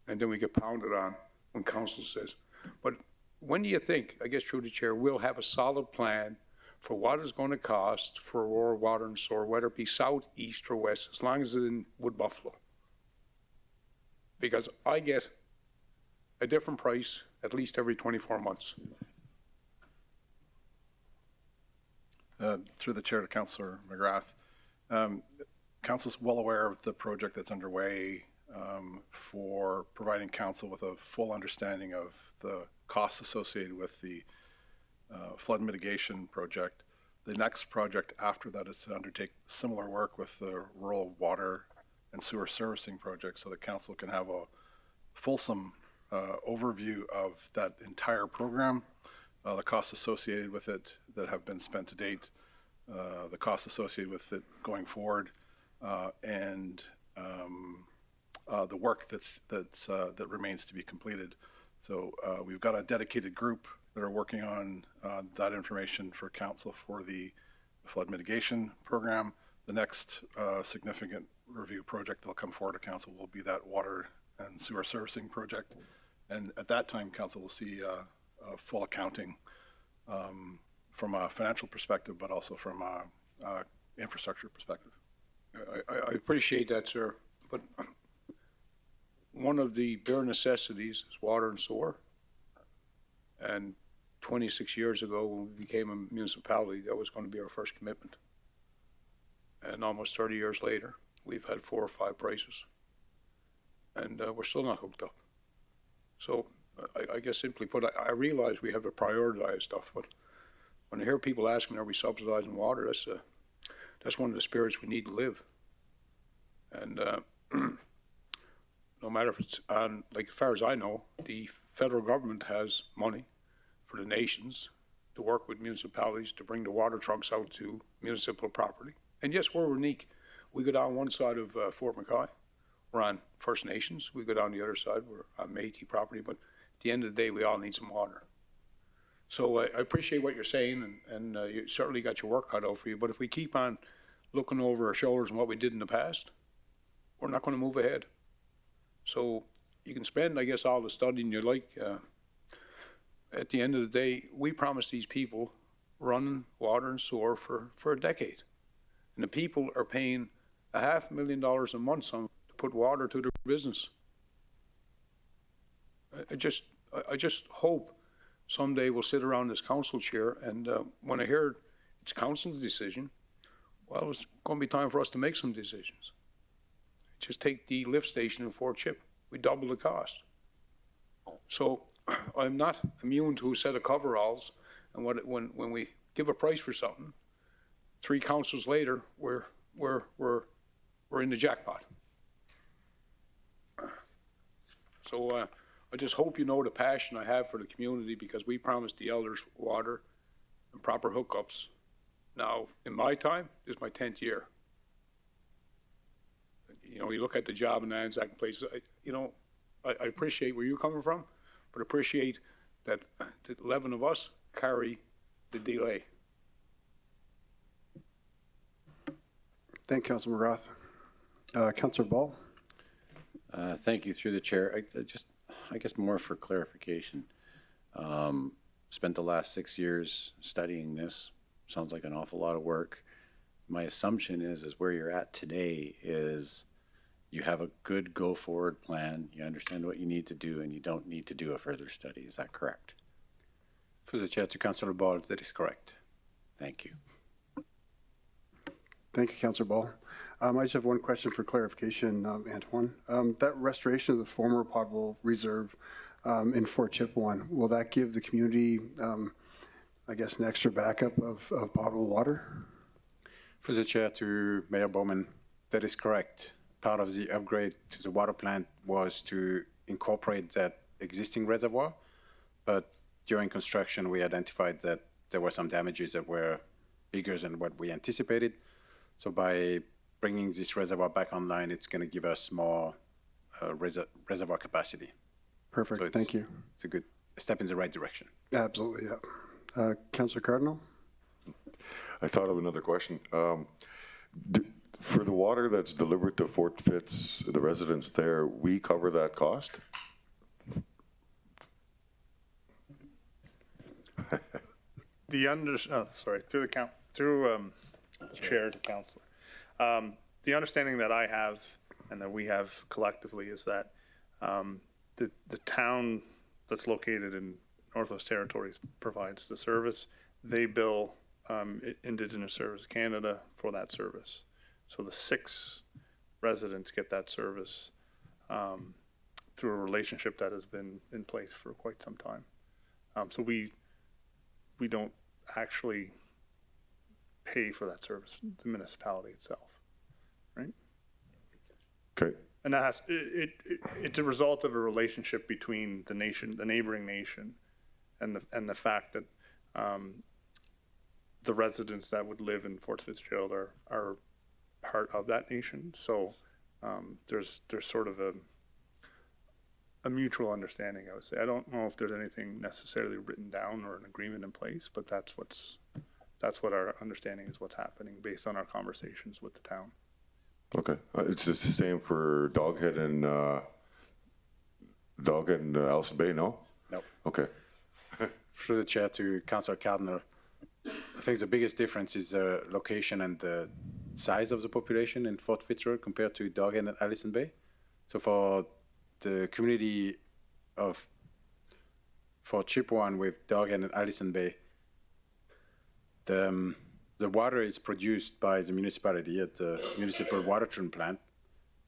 and then we get pounded on when council says. But when do you think, I guess through the chair, we'll have a solid plan for what it's going to cost for rural water and sewer, whether it be south, east, or west, as long as it's in Wood Buffalo? because I get a different price at least every 24 months. Through the chair to Councillor McGrath. Council's well aware of the project that's underway for providing council with a full understanding of the costs associated with the flood mitigation project. The next project after that is to undertake similar work with the rural water and sewer servicing project so that council can have a fulsome overview of that entire program, the costs associated with it that have been spent to date, the costs associated with it going forward, and the work that remains to be completed. So we've got a dedicated group that are working on that information for council for the flood mitigation program. The next significant review project that'll come forward to council will be that water and sewer servicing project. And at that time, council will see a full accounting from a financial perspective, but also from a infrastructure perspective. I appreciate that, sir, but one of the bare necessities is water and sewer. And 26 years ago, when we became a municipality, that was going to be our first commitment. And almost 30 years later, we've had 4 or 5 prices. And we're still not hooked up. So I guess simply put, I realize we have to prioritize stuff, but when I hear people asking, are we subsidizing water, that's one of the spirits we need to live. And no matter if it's on, like as far as I know, the federal government has money for the nations to work with municipalities to bring the water trucks out to municipal property. And yes, we're unique. We go down one side of Fort McKay. We're on First Nations. We go down the other side. We're on Métis property. But at the end of the day, we all need some water. So I appreciate what you're saying, and you certainly got your work cut out for you. But if we keep on looking over our shoulders and what we did in the past, we're not going to move ahead. So you can spend, I guess, all the studying you like. At the end of the day, we promised these people running water and sewer for a decade. And the people are paying $500,000 a month to put water to their business. I just hope someday we'll sit around this council chair, and when I hear it's council's decision, well, it's going to be time for us to make some decisions. Just take the lift station in Fort Chip. We double the cost. So I'm not immune to a set of coveralls, and when we give a price for something, 3 councils later, we're in the jackpot. So I just hope you know the passion I have for the community, because we promised the elders water and proper hookups. Now, in my time, this is my 10th year. You know, you look at the job in Anzac and places, I appreciate where you're coming from, but appreciate that the 11 of us carry the delay. Thank you, Councilor McGrath. Councilor Ball. Thank you, through the chair. I guess more for clarification. Spent the last 6 years studying this. Sounds like an awful lot of work. My assumption is where you're at today is you have a good go-forward plan, you understand what you need to do, and you don't need to do a further study. Is that correct? Through the chair to Councillor Ball, that is correct. Thank you. Thank you, Councilor Ball. I just have one question for clarification, Antoine. That restoration of the former potable reserve in Fort Chipewyan, will that give the community, I guess, an extra backup of potable water? For the chair to Mayor Bowman, that is correct. Part of the upgrade to the water plant was to incorporate that existing reservoir, but during construction we identified that there were some damages that were bigger than what we anticipated. So by bringing this reservoir back online, it's going to give us more reservoir capacity. Perfect, So thank you. It's a good step in the right direction. Absolutely, yeah. Councilor Cardinal? I thought of another question. For the water that's delivered to Fort Fitz, the residents there, we cover that cost? Through the chair to councilor. The understanding that I have and that we have collectively is that The town that's located in Northwest Territories provides the service. They bill Indigenous Service Canada for that service. So the 6 residents get that service through a relationship that has been in place for quite some time. So we don't actually pay for that service, the municipality itself, right? Okay. And that has, it's a result of a relationship between the nation, the neighboring nation, and the fact that the residents that would live in Fort Fitzgerald are part of that nation. So there's sort of a mutual understanding, I would say. I don't know if there's anything necessarily written down or an agreement in place, but that's what our understanding is, what's happening based on our conversations with the town. Okay. It's just the same for Doghead and Allison Bay, no? No. Okay. Through the chair to Councillor Cardinal, I think the biggest difference is the location and the size of the population in Fort Fitzgerald compared to Doghead and Allison Bay. So for the community of Fort Chipewyan with Doghead and Allison Bay, the water is produced by the municipality at the municipal water treatment plant,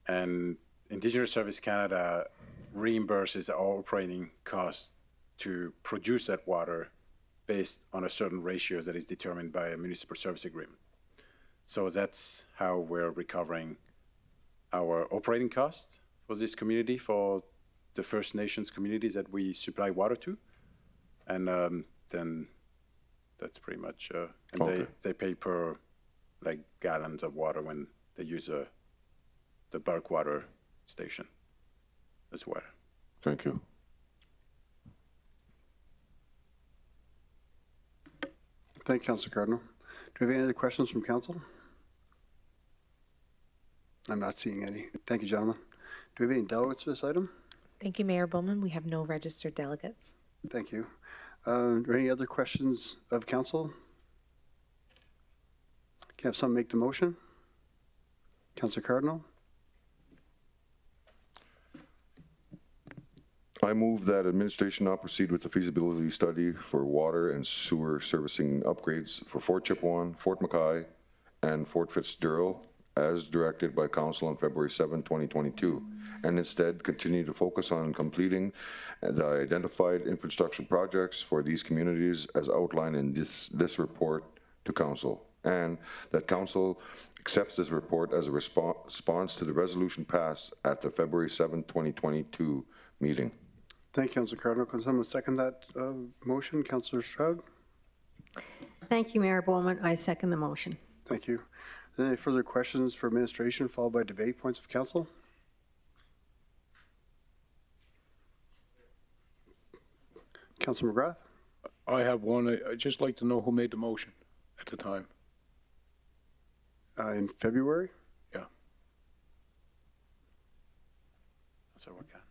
and Indigenous Service Canada reimburses our operating costs to produce that water based on a certain ratio that is determined by a municipal service agreement. So that's how we're recovering our operating costs for this community, for the First Nations communities that we supply water to. And then that's pretty much, and Okay. they pay per like gallons of water when they use the bulk water station as well. Thank you. Thank you, Councilor Cardinal. Do we have any other questions from council? I'm not seeing any. Thank you, gentlemen. Do we have any delegates for this item? Thank you, Mayor Bowman. We have no registered delegates. Thank you. Are there any other questions of council? Can I have someone make the motion? Councilor Cardinal? I move that administration not proceed with the feasibility study for water and sewer servicing upgrades for Fort Chipewyan, Fort McKay, and Fort Fitzgerald as directed by council on February 7, 2022, and instead continue to focus on completing the identified infrastructure projects for these communities as outlined in this report to council, and that council accepts this report as a response to the resolution passed at the February 7, 2022 meeting. Thank you, Councilor Cardinal. Can someone second that motion? Councilor Stroud? Thank you, Mayor Bowman. I second the motion. Thank you. Are there any further questions for administration, followed by debate? Points of council? Councilor McGrath? I have one. I'd just like to know who made the motion at the time. In February? Yeah. Councillor Wakan.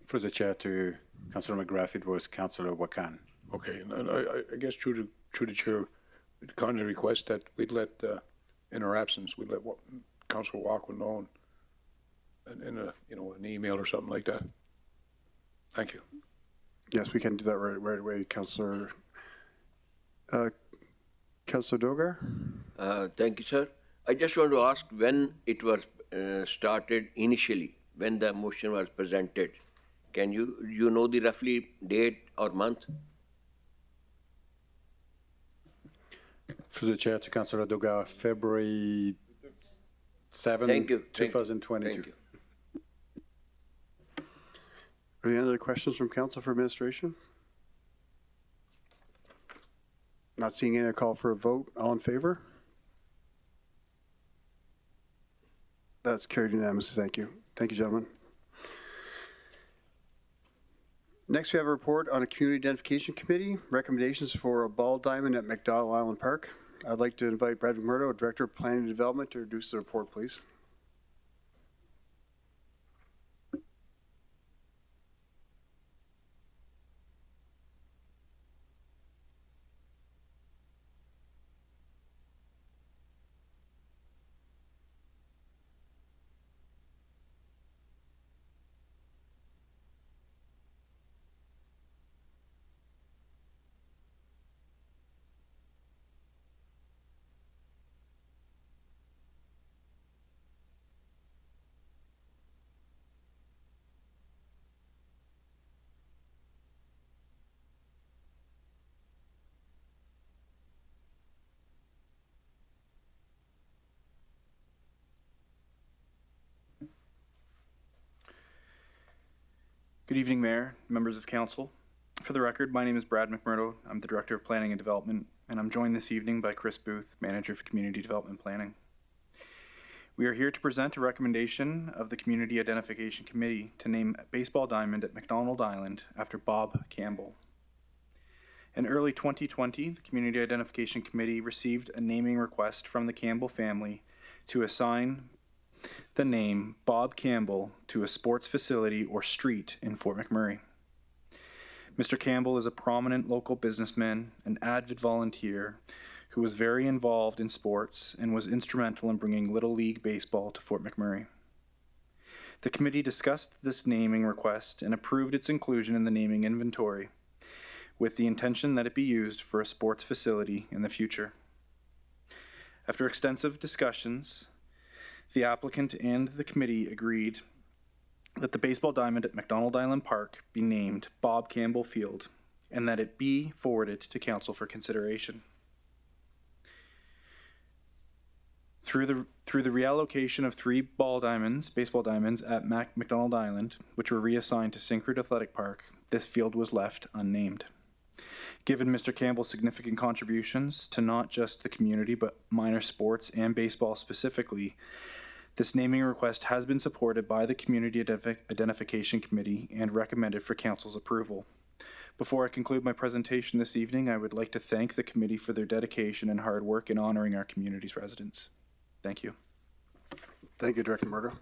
For the chair to Councillor McGrath, it was Councillor Wakan. Okay, and I guess through the chair, we'd kindly request that we'd let, in our absence, we'd let Councillor Walker know in a, an email or something like that. Thank you. Yes, we can do that right away, Councilor. Councilor Dogar? Thank you, sir. I just want to ask when it was started initially, when the motion was presented. Can you know the roughly date or month? For the chair to Councillor Doga, February 7, Thank you. 2022. Thank you. Are there any other questions from council for administration? Not seeing any. Call for a vote. All in favor? That's carried unanimously. Thank you. Thank you, gentlemen. Next, we have a report on a community identification committee, recommendations for a ball diamond at McDowell Island Park. I'd like to invite Brad McMurdo, Director of Planning and Development, to introduce the report, please. Good evening, Mayor, members of Council. For the record, my name is Brad McMurdo. I'm the Director of Planning and Development, and I'm joined this evening by Chris Booth, Manager for Community Development Planning. We are here to present a recommendation of the Community Identification Committee to name a baseball diamond at McDonald Island after Bob Campbell. In early 2020, the Community Identification Committee received a naming request from the Campbell family to assign the name Bob Campbell to a sports facility or street in Fort McMurray. Mr. Campbell is a prominent local businessman, an avid volunteer who was very involved in sports and was instrumental in bringing Little League baseball to Fort McMurray. The committee discussed this naming request and approved its inclusion in the naming inventory, with the intention that it be used for a sports facility in the future. After extensive discussions, the applicant and the committee agreed that the baseball diamond at McDonald Island Park be named Bob Campbell Field and that it be forwarded to Council for consideration. Through the reallocation of 3 baseball diamonds at McDonald Island, which were reassigned to Syncrude Athletic Park, this field was left unnamed. Given Mr. Campbell's significant contributions to not just the community but minor sports and baseball specifically, this naming request has been supported by the Community Identification Committee and recommended for Council's approval. Before I conclude my presentation this evening, I would like to thank the committee for their dedication and hard work in honoring our community's residents. Thank you. Thank you, Director Murdo.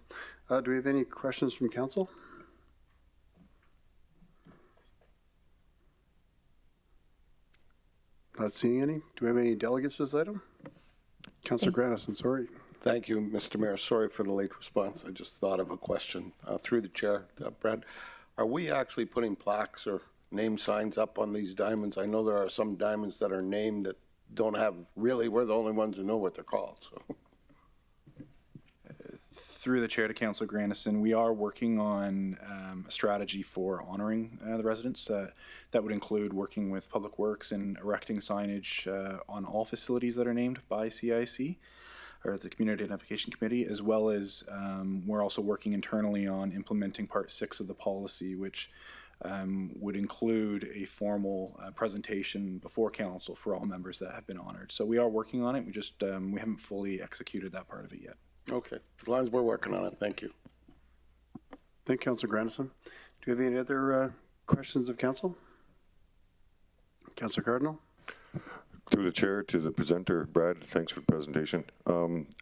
Do we have any questions from council? Not seeing any. Do we have any delegates to this item? Councillor Grandison, sorry. Thank you, Mr. Mayor. Sorry for the late response. I just thought of a question through the chair. Brad, are we actually putting plaques or name signs up on these diamonds? I know there are some diamonds that are named that don't have, really, we're the only ones who know what they're called. So. Through the chair to Councillor Grandison, we are working on a strategy for honoring the residents. That would include working with Public Works and erecting signage on all facilities that are named by CIC, or the Community Identification Committee, as well as we're also working internally on implementing Part 6 of the policy, which would include a formal presentation before council for all members that have been honored. So we are working on it. We just we haven't fully executed that part of it yet. Okay, as long as we're working on it, thank you. Thank you, Councillor Grandison. Do you have any other questions of council? Councillor Cardinal? Through the chair to the presenter, Brad, thanks for the presentation.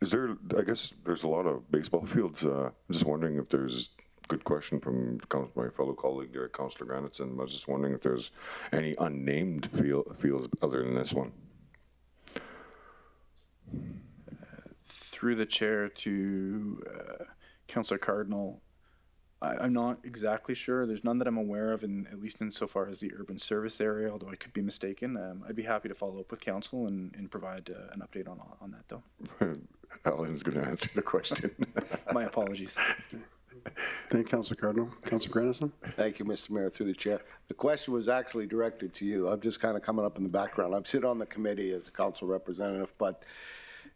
Is there, I guess there's a lot of baseball fields. I'm just wondering if there's, good question from my fellow colleague there, Councillor Grandison. I was just wondering if there's any unnamed fields other than this one. Through the chair to Councillor Cardinal, I'm not exactly sure. There's none that I'm aware of, at least insofar as the urban service area, although I could be mistaken. I'd be happy to follow up with council and provide an update on that, though. Alan's going to answer the question. My apologies. Thank you, Councillor Cardinal. Councillor Grandison? Thank you, Mr. Mayor, through the chair. The question was actually directed to you. I'm just kind of coming up in the background. I'm sitting on the committee as a council representative, but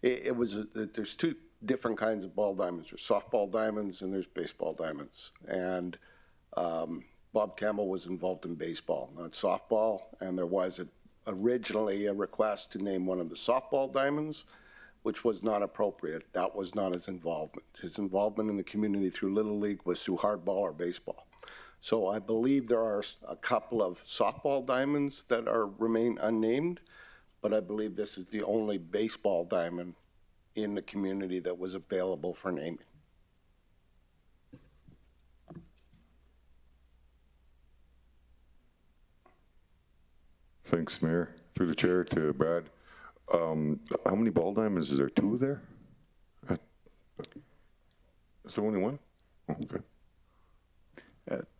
it was, there's 2 different kinds of ball diamonds. There's softball diamonds and there's baseball diamonds. And Bob Campbell was involved in baseball, not softball. And there was originally a request to name one of the softball diamonds, which was not appropriate. That was not his involvement. His involvement in the community through Little League was through hardball or baseball. So I believe there are a couple of softball diamonds that remain unnamed, but I believe this is the only baseball diamond in the community that was available for naming. Thanks, Mayor. Through the chair to Brad. How many ball diamonds? Is there 2 there? Is there only 1? Oh, okay.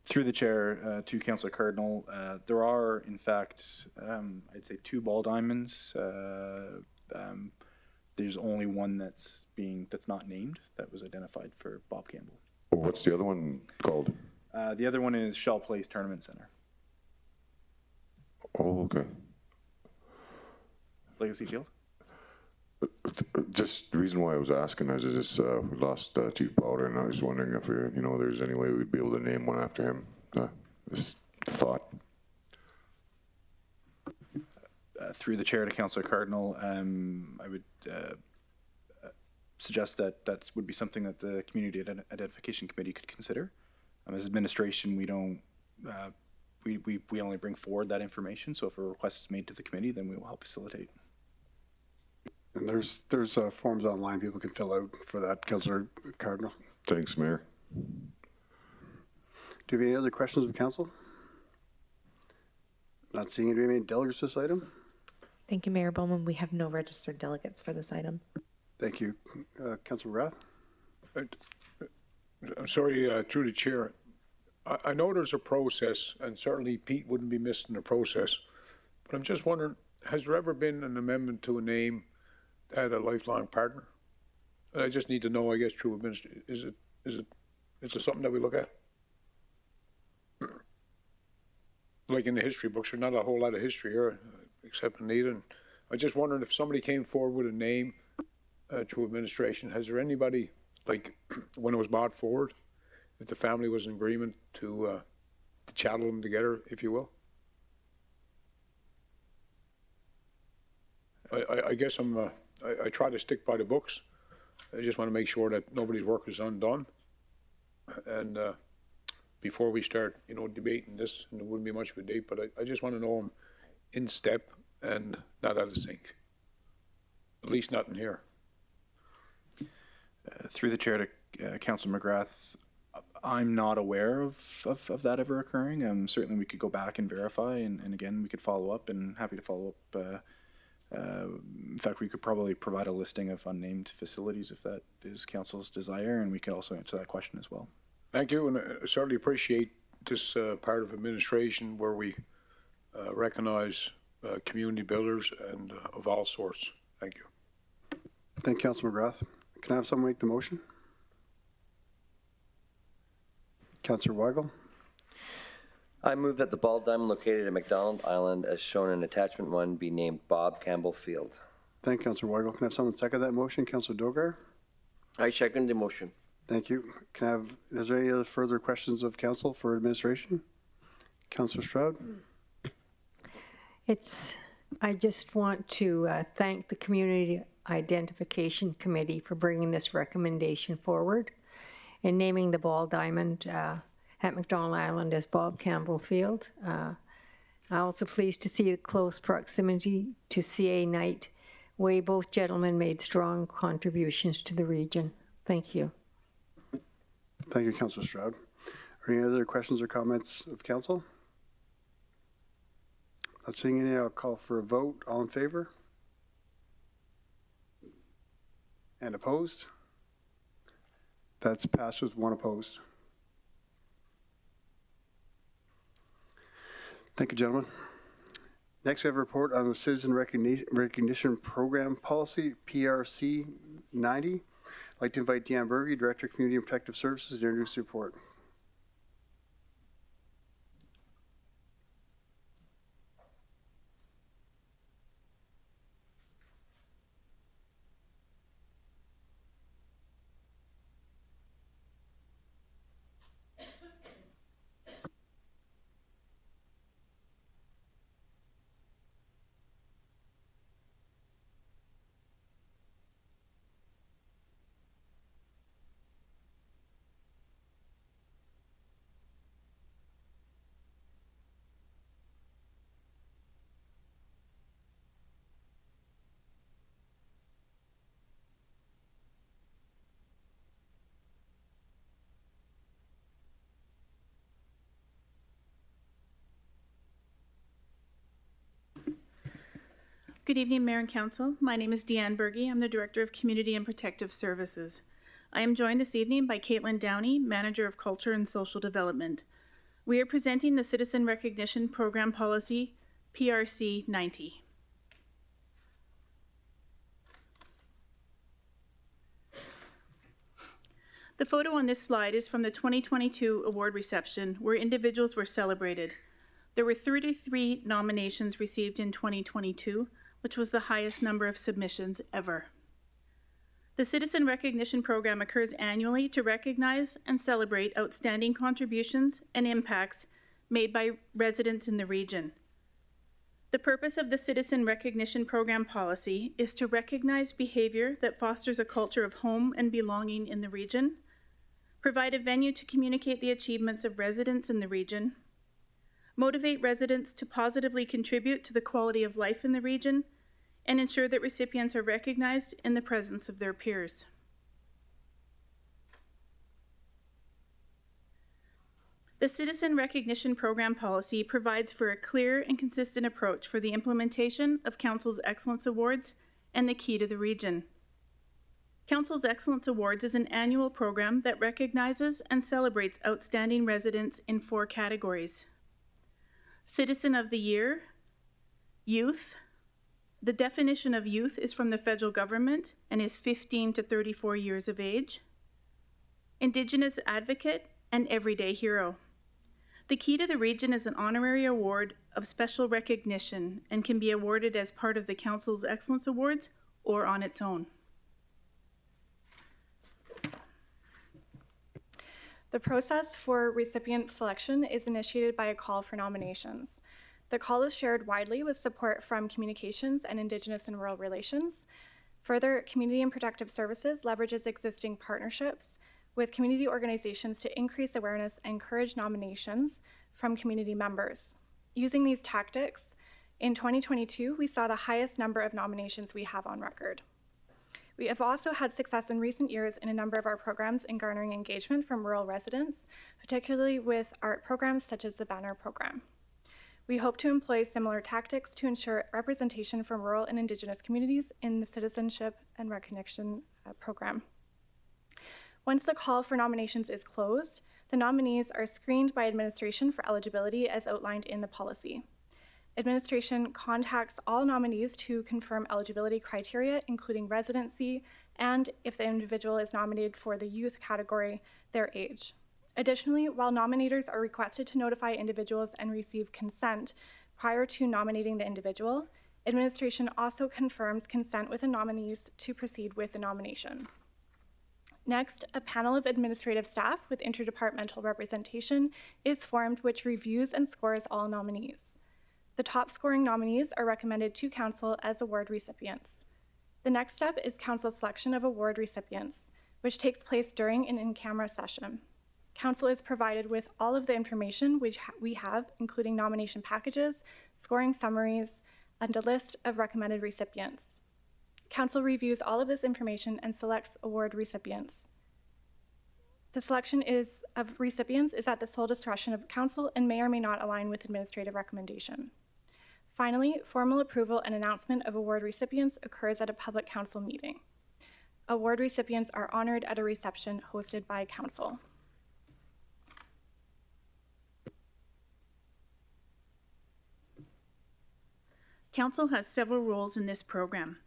Through the chair to Councillor Cardinal, there are, in fact, I'd say 2 ball diamonds. There's only one that's not named that was identified for Bob Campbell. Well, what's the other one called? The other one is Shell Place Tournament Center. Oh, okay. Legacy Field? Just the reason why I was asking is just we lost Chief Powder, and I was wondering if there's any way we'd be able to name one after him. Just a thought. Through the chair to Councillor Cardinal, I would suggest that that would be something that the Community Identification Committee could consider. As administration, we don't, we only bring forward that information, so if a request is made to the committee, then we will help facilitate. And there's forms online people can fill out for that, Councillor Cardinal. Thanks, Mayor. Do you have any other questions of council? Not seeing any delegates to this item? Thank you, Mayor Bowman. We have no registered delegates for this item. Thank you. Councillor McGrath? I'm sorry, through the chair. I know there's a process, and certainly Pete wouldn't be missed in the process, but I'm just wondering, has there ever been an amendment to a name that had a lifelong partner? And I just need to know, I guess, through administration, is it something that we look at? Like in the history books, there's not a whole lot of history here, except Anita. And I just wondering if somebody came forward with a name through administration, has there anybody, like when it was brought forward, if the family was in agreement to chattel them together, if you will? I guess I try to stick by the books. I just want to make sure that nobody's work is undone. And before we start, debating this, and there wouldn't be much of a debate, but I just want to know them in step and not out of sync. At least not in here. Through the chair to Councillor McGrath, I'm not aware of that ever occurring. Certainly we could go back and verify, and again, we could follow up, and happy to follow up. In fact, we could probably provide a listing of unnamed facilities if that is council's desire, and we could also answer that question as well. Thank you, and I certainly appreciate this part of administration where we recognize community builders and of all sorts. Thank you. Thank you, Councillor McGrath. Can I have someone make the motion? Councillor Weigel? I move that the ball diamond located at McDonald Island, as shown in attachment 1, be named Bob Campbell Field. Thank you, Councillor Weigel. Can I have someone second that motion? Councillor Dogar? I second the motion. Thank you. Is there any other further questions of council for administration? Councillor Stroud? I just want to thank the Community Identification Committee for bringing this recommendation forward and naming the ball diamond at McDonald Island as Bob Campbell Field. I'm also pleased to see the close proximity to CA Knight, where both gentlemen made strong contributions to the region. Thank you. Thank you, Councillor Stroud. Are any other questions or comments of council? Not seeing any, I'll call for a vote. All in favor? And opposed? That's passed with one opposed. Thank you, gentlemen. Next, we have a report on the Citizen Recognition Program Policy, PRC 90. I'd like to invite Deanne Berge, Director of Community and Protective Services, to introduce the report. Good evening, Mayor and Council. My name is Deanne Berge. I'm the Director of Community and Protective Services. I am joined this evening by Caitlin Downey, Manager of Culture and Social Development. We are presenting the Citizen Recognition Program Policy, PRC 90. The photo on this slide is from the 2022 award reception, where individuals were celebrated. There were 33 nominations received in 2022, which was the highest number of submissions ever. The Citizen Recognition Program occurs annually to recognize and celebrate outstanding contributions and impacts made by residents in the region. The purpose of the Citizen Recognition Program policy is to recognize behavior that fosters a culture of home and belonging in the region, provide a venue to communicate the achievements of residents in the region, motivate residents to positively contribute to the quality of life in the region, and ensure that recipients are recognized in the presence of their peers. The Citizen Recognition Program policy provides for a clear and consistent approach for the implementation of Council's Excellence Awards and the Key to the Region. Council's Excellence Awards is an annual program that recognizes and celebrates outstanding residents in 4 categories: Citizen of the Year, Youth. The definition of youth is from the federal government and is 15 to 34 years of age. Indigenous Advocate and Everyday Hero. The Key to the Region is an honorary award of special recognition and can be awarded as part of the Council's Excellence Awards or on its own. The process for recipient selection is initiated by a call for nominations. The call is shared widely with support from Communications and Indigenous and Rural Relations. Further, Community and Protective Services leverages existing partnerships with community organizations to increase awareness and encourage nominations from community members. Using these tactics, in 2022, we saw the highest number of nominations we have on record. We have also had success in recent years in a number of our programs in garnering engagement from rural residents, particularly with art programs such as the Banner Program. We hope to employ similar tactics to ensure representation from rural and Indigenous communities in the Citizenship and Recognition Program. Once the call for nominations is closed, the nominees are screened by administration for eligibility as outlined in the policy. Administration contacts all nominees to confirm eligibility criteria, including residency, and if the individual is nominated for the youth category, their age. Additionally, while nominators are requested to notify individuals and receive consent prior to nominating the individual, administration also confirms consent with the nominees to proceed with the nomination. Next, a panel of administrative staff with interdepartmental representation is formed, which reviews and scores all nominees. The top scoring nominees are recommended to Council as award recipients. The next step is Council selection of award recipients, which takes place during an in-camera session. Council is provided with all of the information we have, including nomination packages, scoring summaries, and a list of recommended recipients. Council reviews all of this information and selects award recipients. The selection of recipients is at the sole discretion of Council and may or may not align with administrative recommendation. Finally, formal approval and announcement of award recipients occurs at a public Council meeting. Award recipients are honored at a reception hosted by Council. Council has several roles in this program.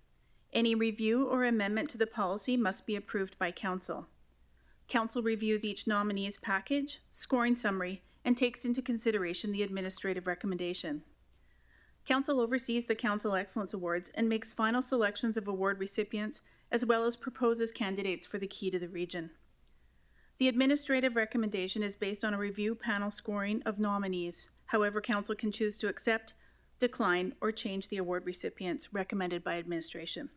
Any review or amendment to the policy must be approved by Council. Council reviews each nominee's package, scoring summary, and takes into consideration the administrative recommendation. Council oversees the Council Excellence Awards and makes final selections of award recipients, as well as proposes candidates for the Key to the Region. The administrative recommendation is based on a review panel scoring of nominees. However, Council can choose to accept, decline, or change the award recipients recommended by administration.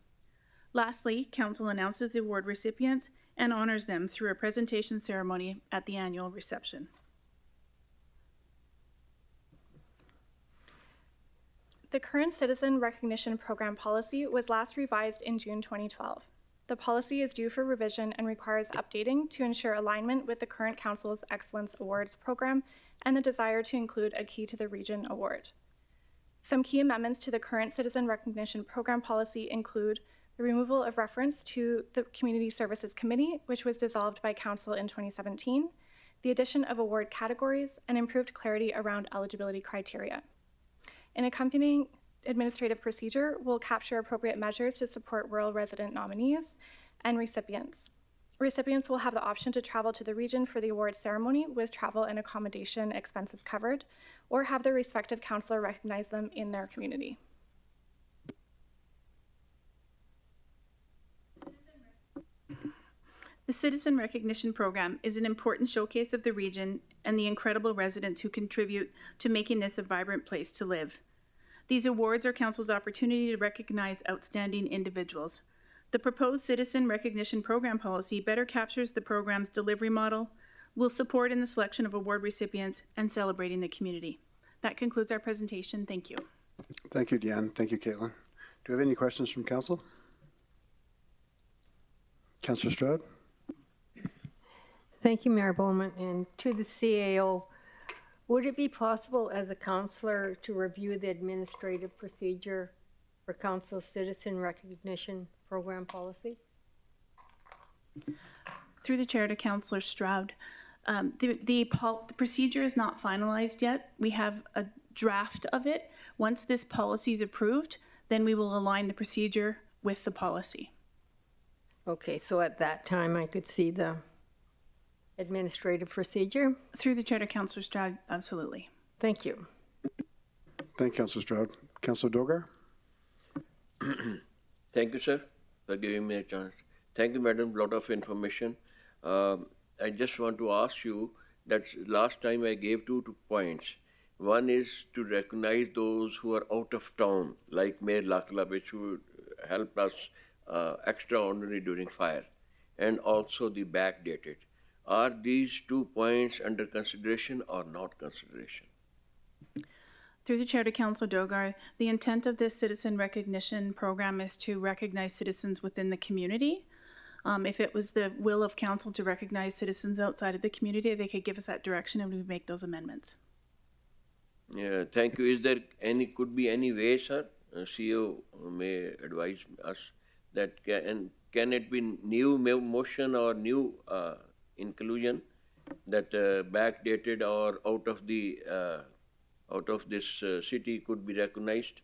Lastly, Council announces the award recipients and honors them through a presentation ceremony at the annual reception. The current Citizen Recognition Program policy was last revised in June 2012. The policy is due for revision and requires updating to ensure alignment with the current Council's Excellence Awards program and the desire to include a Key to the Region award. Some key amendments to the current Citizen Recognition Program policy include the removal of reference to the Community Services Committee, which was dissolved by Council in 2017, the addition of award categories, and improved clarity around eligibility criteria. An accompanying administrative procedure will capture appropriate measures to support rural resident nominees and recipients. Recipients will have the option to travel to the region for the award ceremony with travel and accommodation expenses covered, or have their respective councillor recognize them in their community. The Citizen Recognition Program is an important showcase of the region and the incredible residents who contribute to making this a vibrant place to live. These awards are Council's opportunity to recognize outstanding individuals. The proposed Citizen Recognition Program policy better captures the program's delivery model, will support in the selection of award recipients, and celebrating the community. That concludes our presentation. Thank you. Thank you, Deanne. Thank you, Caitlin. Do we have any questions from council? Councillor Stroud? Thank you, Mayor Bowman. And to the CAO, would it be possible as a councillor to review the administrative procedure for council's Citizen Recognition Program policy? Through the chair to Councillor Stroud. The procedure is not finalized yet. We have a draft of it. Once this policy is approved, then we will align the procedure with the policy. Okay, so at that time I could see the administrative procedure? Through the chair to Councillor Stroud, absolutely. Thank you. Thank you, Councillor Stroud. Councillor Dogar? Thank you, sir, for giving me a chance. Thank you, madam. Lot of information. I just want to ask you that last time I gave two points. One is to recognize those who are out of town, like Mayor Lakla, which would help us extraordinary during fire, and also the backdated. Are these 2 points under consideration or not consideration? Through the chair to Councillor Dogar, the intent of this citizen recognition program is to recognize citizens within the community. If it was the will of council to recognize citizens outside of the community, they could give us that direction and we would make those amendments. Yeah, thank you. Is there could be any way, sir, CEO may advise us that can it be new motion or new inclusion that backdated or out of this city could be recognized?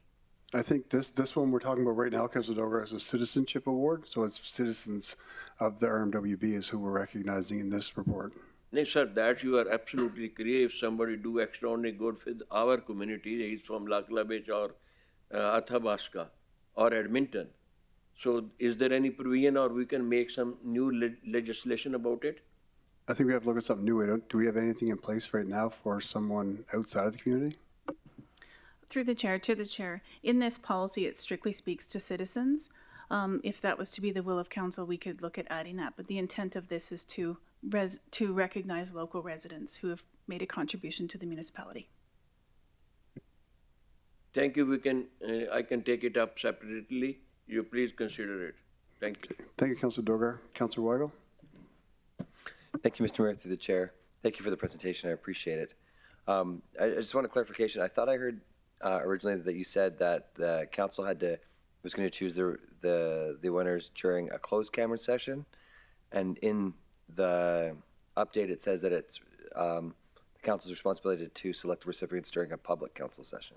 I think this one we're talking about right now, Councillor Dogar, is a citizenship award. So it's citizens of the RMWB is who we're recognizing in this report. No, sir, that you are absolutely correct. If somebody do extraordinary good with our community, he's from Lakla Beach or Athabasca or Edmonton. So is there any provision or we can make some new legislation about it? I think we have to look at something new. Do we have anything in place right now for someone outside of the community? Through the chair to the chair. In this policy, it strictly speaks to citizens. If that was to be the will of council, we could look at adding that. But the intent of this is to recognize local residents who have made a contribution to the municipality. Thank you. I can take it up separately. You please consider it. Thank you. Thank you, Councillor Dogar. Councillor Weigel? Thank you, Mr. Mayor, through the chair. Thank you for the presentation. I appreciate it. I just want a clarification. I thought I heard originally that you said that the council was going to choose the winners during a closed camera session, and in the update it says that it's the council's responsibility to select the recipients during a public council session.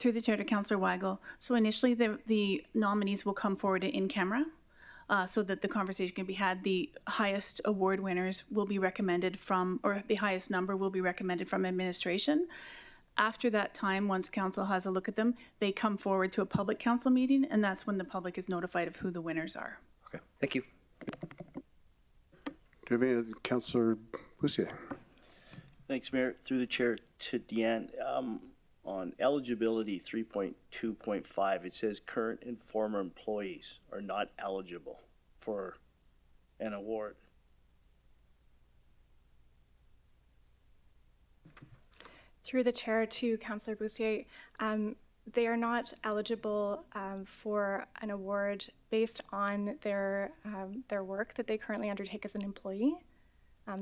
Through the chair to Councillor Weigel. So initially the nominees will come forward in camera so that the conversation can be had. The highest award winners will be recommended from, or the highest number will be recommended from administration. After that time, once council has a look at them, they come forward to a public council meeting, and that's when the public is notified of who the winners are. Okay, thank you. Do you have any, Councillor Boussier? Thanks, Mayor. Through the chair to Deanne. On eligibility 3.2.5, it says current and former employees are not eligible for an award. Through the chair to Councillor Boussier, they are not eligible for an award based on their work that they currently undertake as an employee.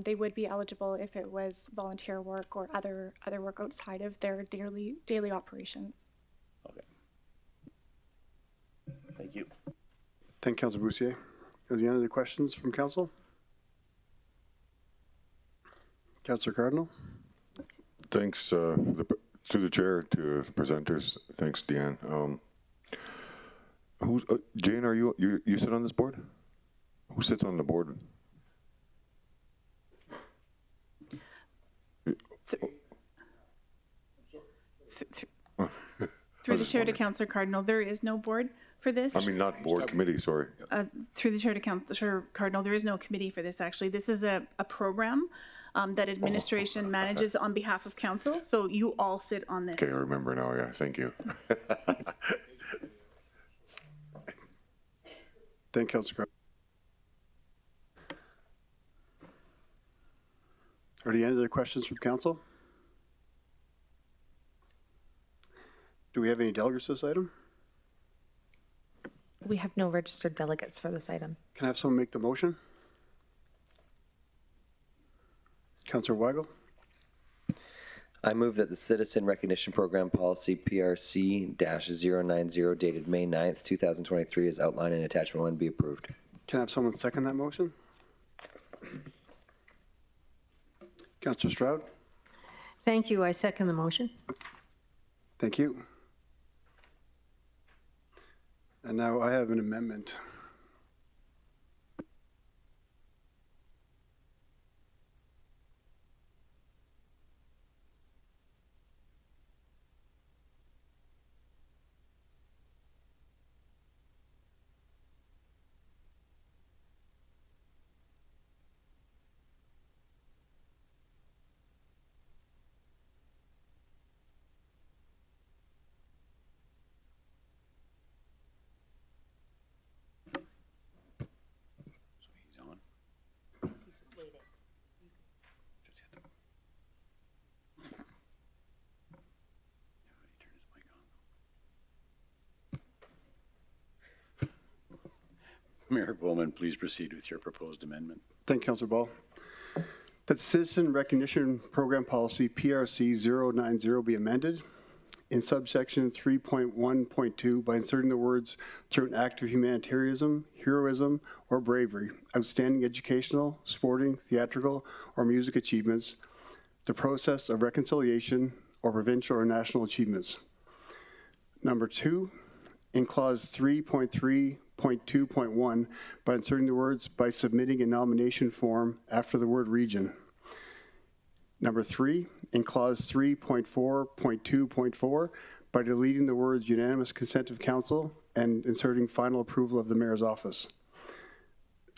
They would be eligible if it was volunteer work or other work outside of their daily operations. Okay. Thank you. Thank you, Councillor Boussier. Are there any other questions from council? Councillor Cardinal? Thanks through the chair to the presenters. Thanks, Deanne. Jane, are you sit on this board? Who sits on the board? Through the chair to Councillor Cardinal, there is no board for this. I mean, not board, committee, sorry. Through the chair to Councillor Cardinal, there is no committee for this, actually. This is a program that administration manages on behalf of council, so you all sit on this. Okay, I remember now, yeah, thank you. Thank you, Councillor. Are there any other questions from council? Do we have any delegates to this item? We have no registered delegates for this item. Can I have someone make the motion? Councillor Weigel? I move that the Citizen Recognition Program Policy PRC-090 dated May 9th, 2023 as outlined in Attachment 1 be approved. Can I have someone second that motion? Councillor Stroud? Thank you. I second the motion. Thank you. And now I have an amendment. He's on. Just hit the. Yeah, he turned his mic on. Mayor Bowman, please proceed with your proposed amendment. Thank you, Councillor Ball. That Citizen Recognition Program Policy PRC-090 be amended in subsection 3.1.2 by inserting the words through an act of humanitarianism, heroism, or bravery, outstanding educational, sporting, theatrical, or music achievements, the process of reconciliation, or provincial or national achievements. Number 2, in clause 3.3.2.1 by inserting the words by submitting a nomination form after the word region. Number 3, in clause 3.4.2.4 by deleting the words unanimous consent of council and inserting final approval of the mayor's office.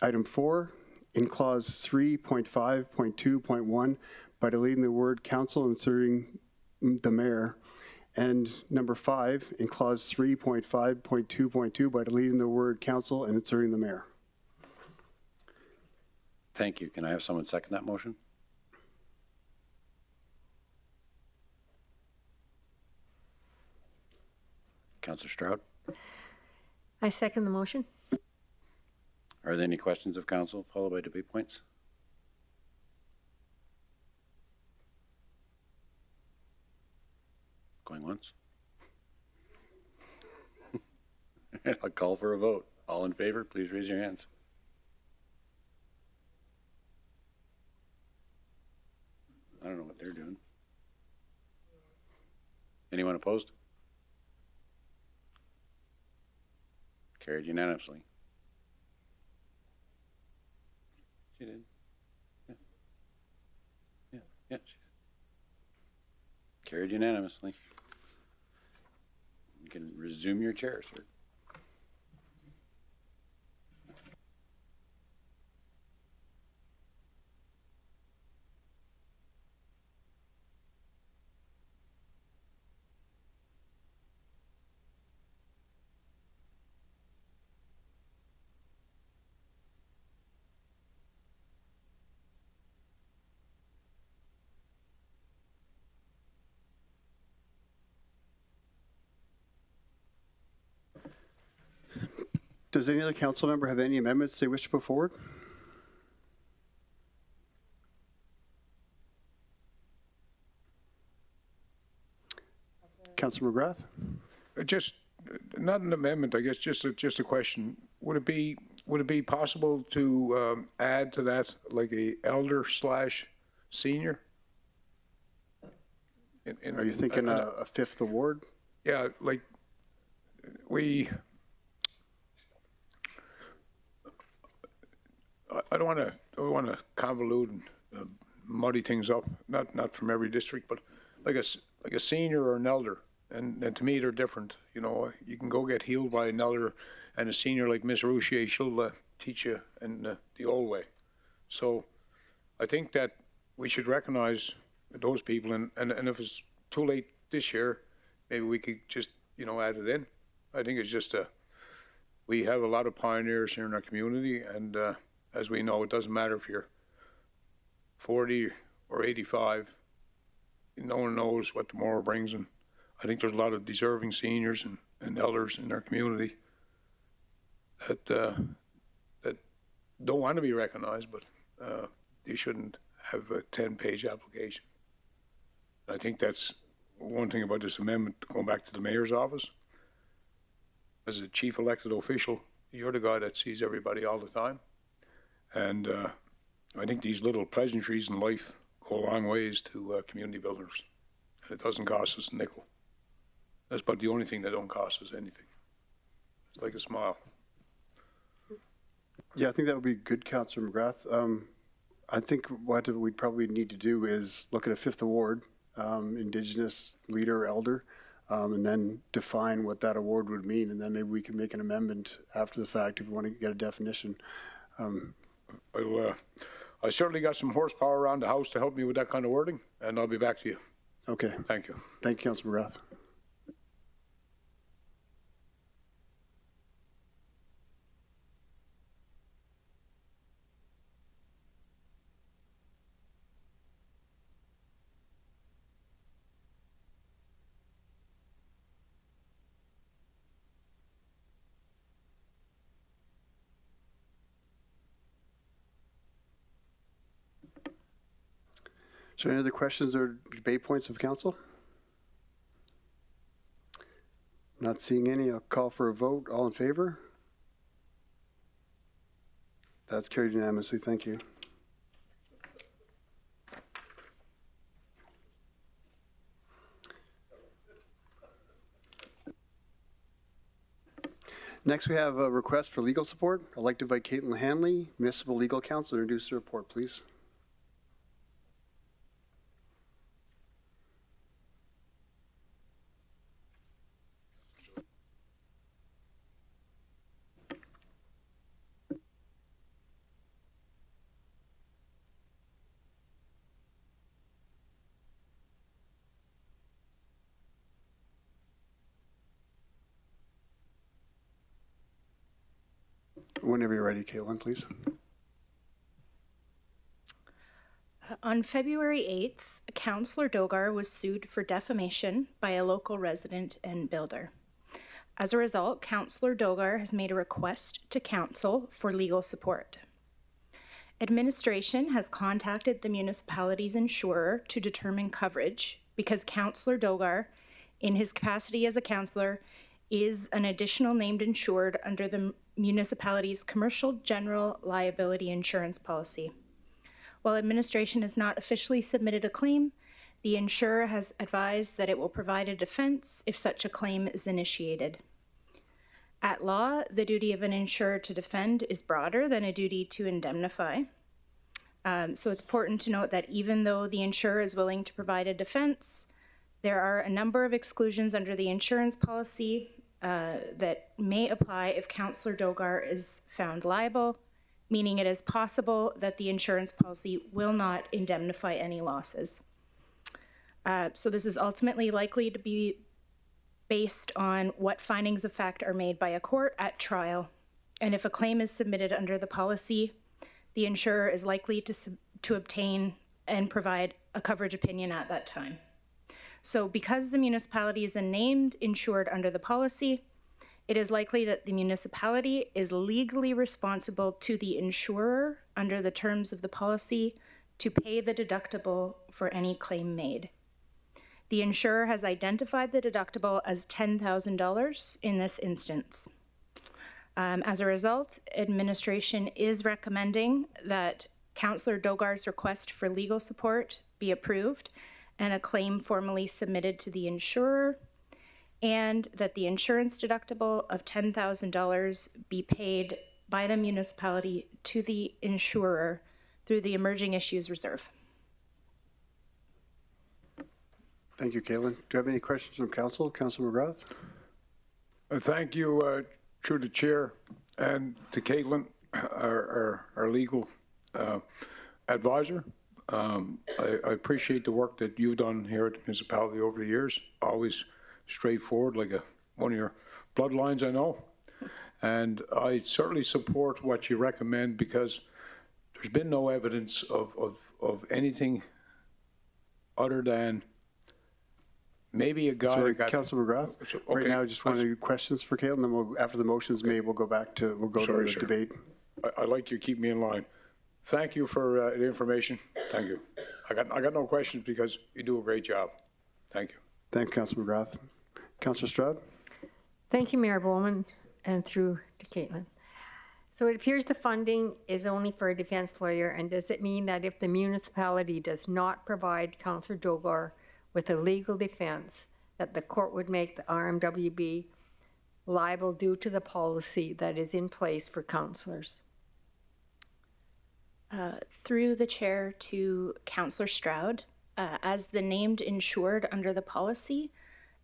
Item 4, in clause 3.5.2.1 by deleting the word council and inserting the mayor. And number 5, in clause 3.5.2.2 by deleting the word council and inserting the mayor. Thank you. Can I have someone second that motion? Councillor Stroud? I second the motion. Are there any questions of council, followed by debate points? Going once? I'll call for a vote. All in favor, please raise your hands. I don't know what they're doing. Anyone opposed? Carried unanimously. She did. Yeah. Yeah, she did. Carried unanimously. You can resume your chair, sir. Does any other council member have any amendments they wish to put forward? Councilor McGrath? Just, not an amendment, I guess, just a question. Would it be possible to add to that like a elder/senior? Are you thinking a fifth award? Yeah, like I don't want to convolute and muddy things up. Not from every district, but like a senior or an elder. And to me, they're different. You know, you can go get healed by an elder and a senior like Miss Rouchier, she'll teach you in the old way. So I think that we should recognize those people, and if it's too late this year, maybe we could just, you know, add it in. I think it's just we have a lot of pioneers here in our community, and as we know, it doesn't matter if you're 40 or 85. No one knows what tomorrow brings, and I think there's a lot of deserving seniors and elders in our community that that don't want to be recognized, but they shouldn't have a 10-page application. I think that's one thing about this amendment, going back to the mayor's office. As a chief elected official, you're the guy that sees everybody all the time. And I think these little pleasantries in life go a long ways to community builders. And it doesn't cost us a nickel. That's about the only thing that don't cost us anything. It's like a smile. Yeah, I think that would be good, Councillor McGrath. I think what we probably need to do is look at a fifth award, Indigenous leader, elder, and then define what that award would mean, and then maybe we can make an amendment after the fact if we want to get a definition. I certainly got some horsepower around the house to help me with that kind of wording, and I'll be back to you. Okay. Thank you. Thank you, Councillor McGrath. So any other questions or debate points of council? Not seeing any. I'll call for a vote. All in favor? That's carried unanimously. Thank you. Next, we have a request for legal support. I'd like to invite Caitlin Hanley, Municipal Legal Counsel, to introduce the report, please. Whenever you're ready, Caitlin, please. On February 8th, Councillor Dogar was sued for defamation by a local resident and builder. As a result, Councillor Dogar has made a request to Council for legal support. Administration has contacted the municipality's insurer to determine coverage because Councillor Dogar, in his capacity as a councillor, is an additional named insured under the municipality's commercial general liability insurance policy. While administration has not officially submitted a claim, the insurer has advised that it will provide a defense if such a claim is initiated. At law, the duty of an insurer to defend is broader than a duty to indemnify. So it's important to note that even though the insurer is willing to provide a defense, there are a number of exclusions under the insurance policy that may apply if Councillor Dogar is found liable, meaning it is possible that the insurance policy will not indemnify any losses. So this is ultimately likely to be based on what findings of fact are made by a court at trial. And if a claim is submitted under the policy, the insurer is likely to obtain and provide a coverage opinion at that time. So because the municipality is a named insured under the policy, it is likely that the municipality is legally responsible to the insurer under the terms of the policy to pay the deductible for any claim made. The insurer has identified the deductible as $10,000 in this instance. As a result, administration is recommending that Councillor Dogar's request for legal support be approved and a claim formally submitted to the insurer, and that the insurance deductible of $10,000 be paid by the municipality to the insurer through the Emerging Issues Reserve. Thank you, Caitlin. Do you have any questions from council? Councilor McGrath? Thank you, through the chair, and to Caitlin, our legal advisor. I appreciate the work that you've done here at the municipality over the years. Always straightforward, like one of your bloodlines, I know. And I certainly support what you recommend, because there's been no evidence of anything other than maybe a guy. Sorry, that got, Councilor McGrath. Okay. Right now, I just want to do questions for Caitlin, then after the motion's made, we'll go to the debate. I like you keep me in line. Thank you for the information. Thank you. I got no questions because you do a great job. Thank you. Thank you, Councilor McGrath. Councilor Stroud? Thank you, Mayor Bowman, and through to Caitlin. So it appears the funding is only for a defense lawyer, and does it mean that if the municipality does not provide Councillor Dogar with a legal defense, that the court would make the RMWB liable due to the policy that is in place for councillors? Through the chair to Councillor Stroud, as the named insured under the policy,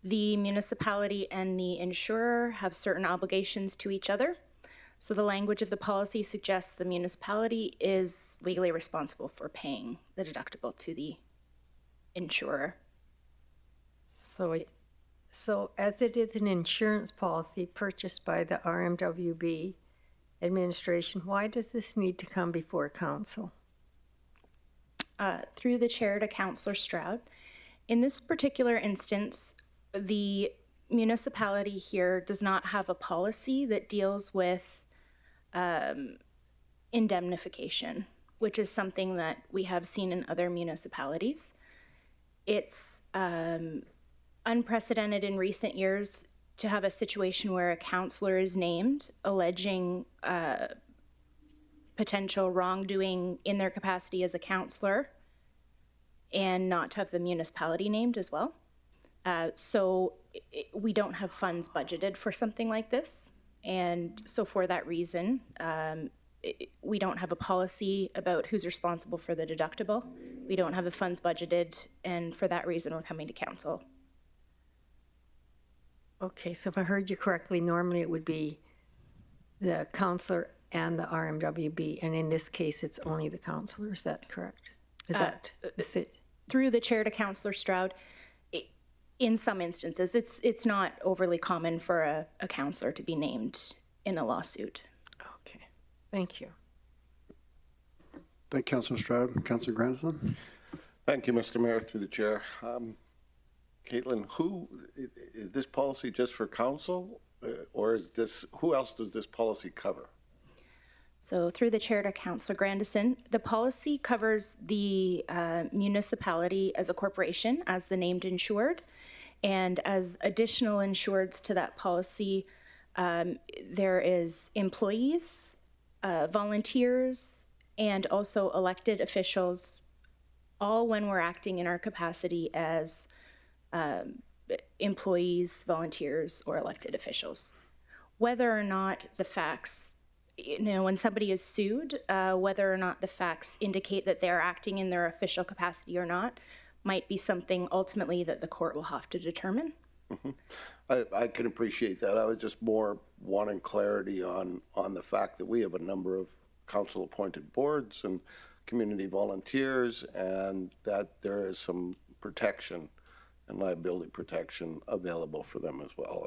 the municipality and the insurer have certain obligations to each other. So the language of the policy suggests the municipality is legally responsible for paying the deductible to the insurer. So as it is an insurance policy purchased by the RMWB administration, why does this need to come before council? Through the chair to Councillor Stroud, in this particular instance, the municipality here does not have a policy that deals with indemnification, which is something that we have seen in other municipalities. It's unprecedented in recent years to have a situation where a councillor is named alleging potential wrongdoing in their capacity as a councillor and not to have the municipality named as well. So we don't have funds budgeted for something like this. And so for that reason, we don't have a policy about who's responsible for the deductible. We don't have the funds budgeted, and for that reason, we're coming to council. Okay, so if I heard you correctly, normally it would be the councillor and the RMWB, and in this case, it's only the councillor. Is that correct? Is it? Through the chair to Councillor Stroud, in some instances, it's not overly common for a councillor to be named in a lawsuit. Okay, thank you. Thank you, Councilor Stroud. Councilor Grandison? Thank you, Mr. Mayor, through the chair. Caitlin, who is this policy just for council, or is this, who else does this policy cover? So through the chair to Councillor Grandison, the policy covers the municipality as a corporation, as the named insured, and as additional insureds to that policy, there is employees, volunteers, and also elected officials, all when we're acting in our capacity as employees, volunteers, or elected officials. Whether or not the facts, when somebody is sued, whether or not the facts indicate that they're acting in their official capacity or not, might be something ultimately that the court will have to determine. Mm-hmm. I can appreciate that. I was just more wanting clarity on the fact that we have a number of council-appointed boards and community volunteers, and that there is some protection and liability protection available for them as well.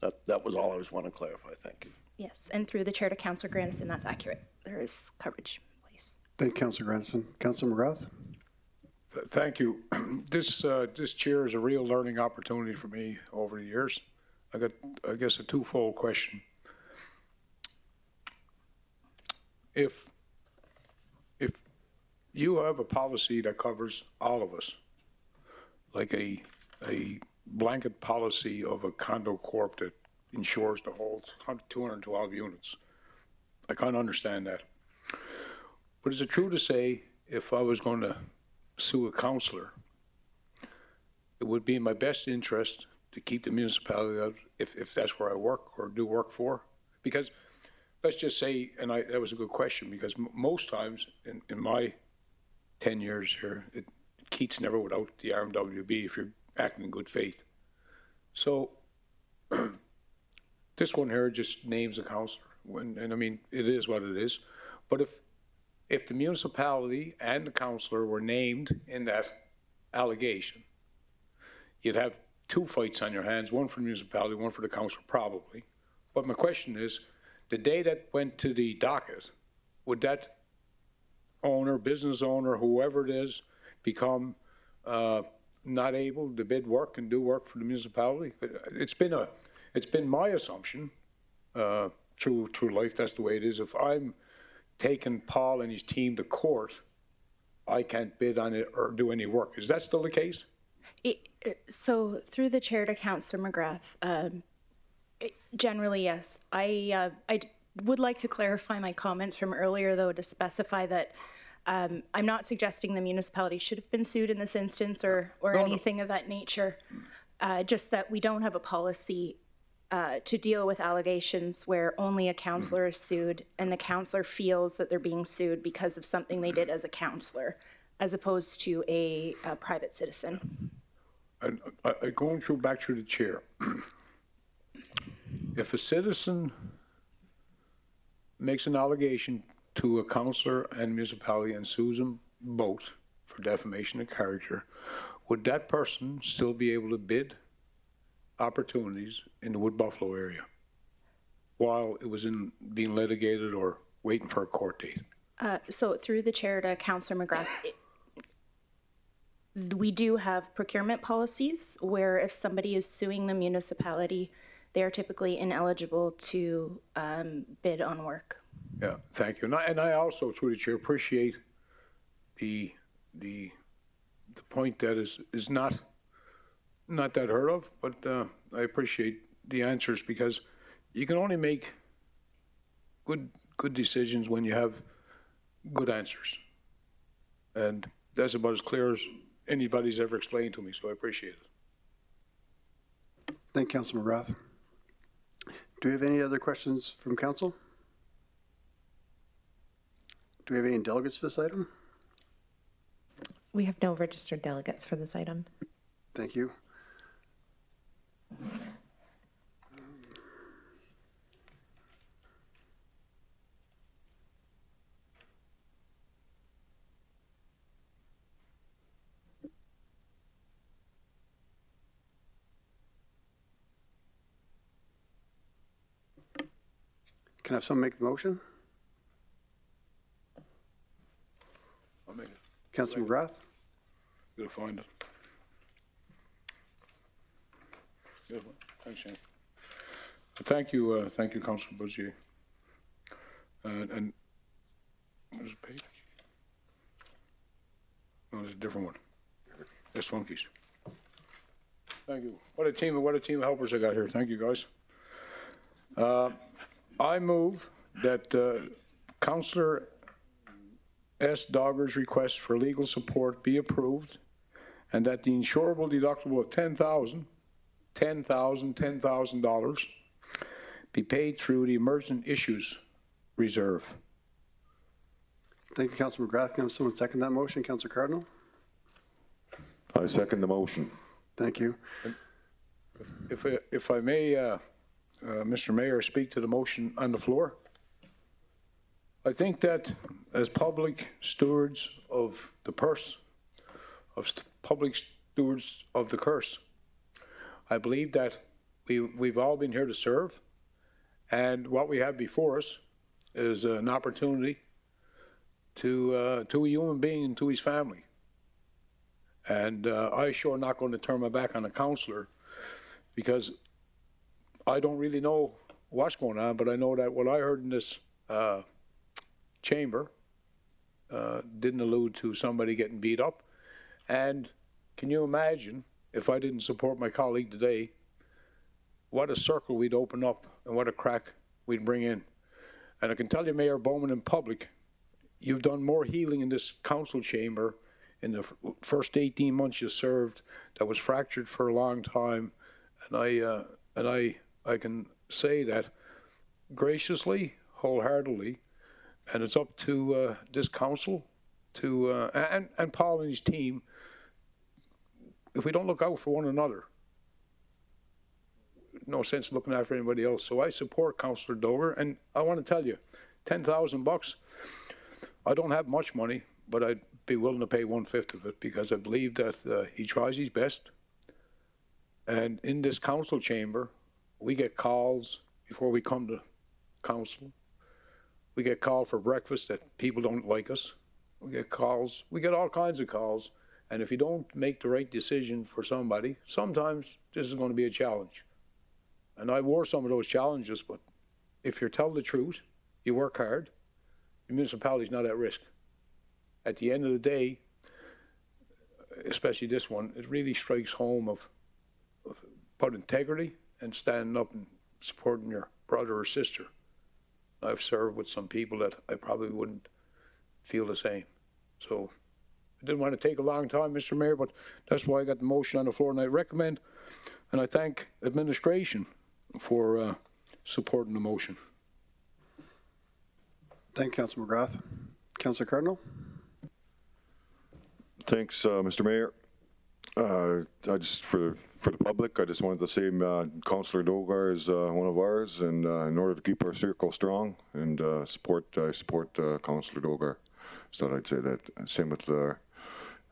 And that was all I was wanting to clarify. Thank you. Yes, and through the chair to Councillor Grandison, that's accurate. There is coverage in place. Thank you, Councilor Grandison. Councilor McGrath? Thank you. This chair is a real learning opportunity for me over the years. I got, I guess, a twofold question. If you have a policy that covers all of us, like a blanket policy of a condo corp that insures the whole 212 units, I can't understand that. But is it true to say if I was going to sue a councillor, it would be in my best interest to keep the municipality out if that's where I work or do work for? Because let's just say, and that was a good question, because most times in my 10 years here, Keats never without the RMWB. If you're acting in good faith. So this one here just names a counselor, and I mean, it is what it is. But if the municipality and the counselor were named in that allegation, you'd have two fights on your hands, one for the municipality, one for the counselor, probably. But my question is, the day that went to the docket, would that owner, business owner, whoever it is, become not able to bid work and do work for the municipality? It's been my assumption through life, that's the way it is. If I'm taking Paul and his team to court, I can't bid on it or do any work. Is that still the case? So through the chair to Councillor McGrath, generally, yes. I would like to clarify my comments from earlier, though, to specify that I'm not suggesting the municipality should have been sued in this instance or anything of that nature. Just that we don't have a policy to deal with allegations where only a councillor is sued and the councillor feels that they're being sued because of something they did as a councillor, as opposed to a private citizen. And going back through the chair, if a citizen makes an allegation to a councillor and municipality and sues them both for defamation of character, would that person still be able to bid opportunities in the Wood Buffalo area while it was being litigated or waiting for a court date? So through the chair to Councillor McGrath, we do have procurement policies where if somebody is suing the municipality, they are typically ineligible to bid on work. Yeah, thank you. And I also, through the chair, appreciate the point that is not that heard of, but I appreciate the answers, because you can only make good decisions when you have good answers. And that's about as clear as anybody's ever explained to me, so I appreciate it. Thank you, Councilor McGrath. Do we have any other questions from council? Do we have any delegates for this item? We have no registered delegates for this item. Thank you. Can I have someone make the motion? I'll make it. Councilor McGrath? Gotta find it. Good one. Thanks, Shane. Thank you, Councilor Buzier. And was it paid? No, there's a different one. There's Funkies. Thank you. What a team of helpers I got here. Thank you, guys. I move that Councillor S. Dogger's request for legal support be approved, and that the insurable deductible of $10,000 be paid through the Emergent Issues Reserve. Thank you, Councilor McGrath. Can I have someone second that motion? Councilor Cardinal? I second the motion. Thank you. If I may, Mr. Mayor, speak to the motion on the floor. I think that as public stewards of the purse, public stewards of the curse, I believe that we've all been here to serve, and what we have before us is an opportunity to a human being and to his family. And I sure not going to turn my back on a councillor, because I don't really know what's going on, but I know that what I heard in this chamber didn't allude to somebody getting beat up. And can you imagine, if I didn't support my colleague today, what a circle we'd open up and what a crack we'd bring in. And I can tell you, Mayor Bowman, in public, you've done more healing in this council chamber in the first 18 months you served that was fractured for a long time. And I can say that graciously, wholeheartedly, and it's up to this council to and Paul and his team if we don't look out for one another, no sense looking after anybody else. So I support Councillor Dover, and I want to tell you, $10,000. I don't have much money, but I'd be willing to pay 1/5 of it because I believe that he tries his best. And in this council chamber, we get calls before we come to council. We get called for breakfast that people don't like us. We get calls. We get all kinds of calls. And if you don't make the right decision for somebody, sometimes this is going to be a challenge. And I wore some of those challenges, but if you're telling the truth, you work hard, the municipality's not at risk. At the end of the day, especially this one, it really strikes home of about integrity and standing up and supporting your brother or sister. I've served with some people that I probably wouldn't feel the same. So I didn't want to take a long time, Mr. Mayor, but that's why I got the motion on the floor, and I recommend, and I thank administration for supporting the motion. Thank you, Councilor McGrath. Councilor Cardinal? Thanks, Mr. Mayor. I just, for the public, I just wanted to say Councillor Dogar is one of ours, and in order to keep our circle strong and I support Councillor Dogar. So I'd say that. Same with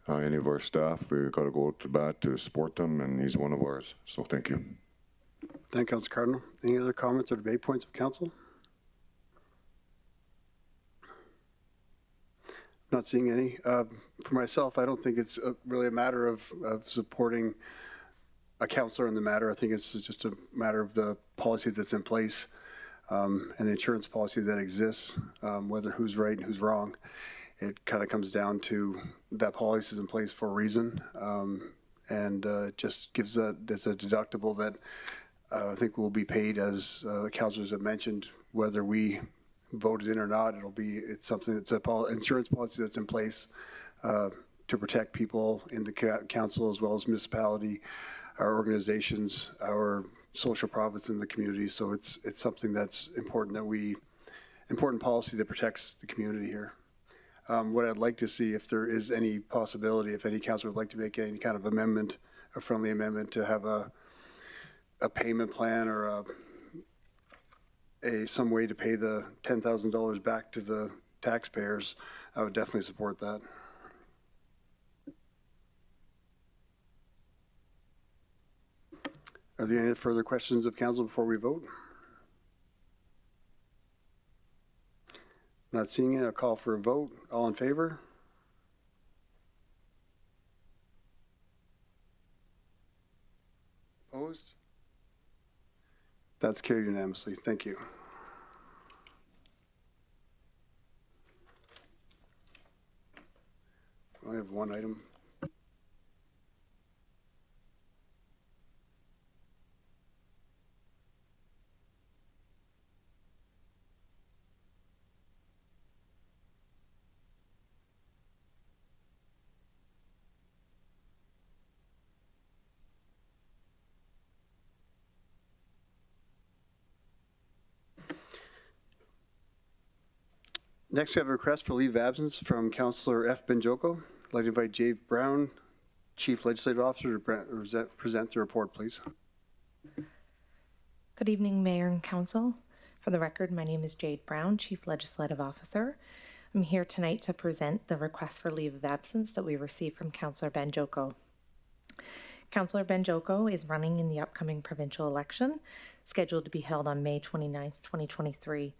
any of our staff. We've got to go to bat to support them, and he's one of ours. So thank you. Thank you, Councilor Cardinal. Any other comments or debate points of council? Not seeing any. For myself, I don't think it's really a matter of supporting a councillor in the matter. I think it's just a matter of the policy that's in place and the insurance policy that exists, whether who's right and who's wrong. It kind of comes down to that policy is in place for a reason, and just gives there's a deductible that I think will be paid, as councillors have mentioned, whether we voted in or not. It's something that's insurance policy that's in place to protect people in the council as well as municipality, our organizations, our social profits in the community. So it's something that's important important policy that protects the community here. What I'd like to see, if there is any possibility, if any council would like to make any kind of amendment, a friendly amendment to have a payment plan or some way to pay the $10,000 back to the taxpayers, I would definitely support that. Are there any further questions of council before we vote? Not seeing it, I'll call for a vote. All in favor? Opposed? That's carried unanimously. Thank you. I have one item. Next, we have a request for leave of absence from Councillor F. Benjoko. I'd like to invite Jave Brown, Chief Legislative Officer, to present the report, please. Good evening, Mayor and Council. For the record, my name is Jade Brown, Chief Legislative Officer. I'm here tonight to present the request for leave of absence that we received from Councillor Benjoko. Councillor Benjoko is running in the upcoming provincial election, scheduled to be held on May 29th, 2023.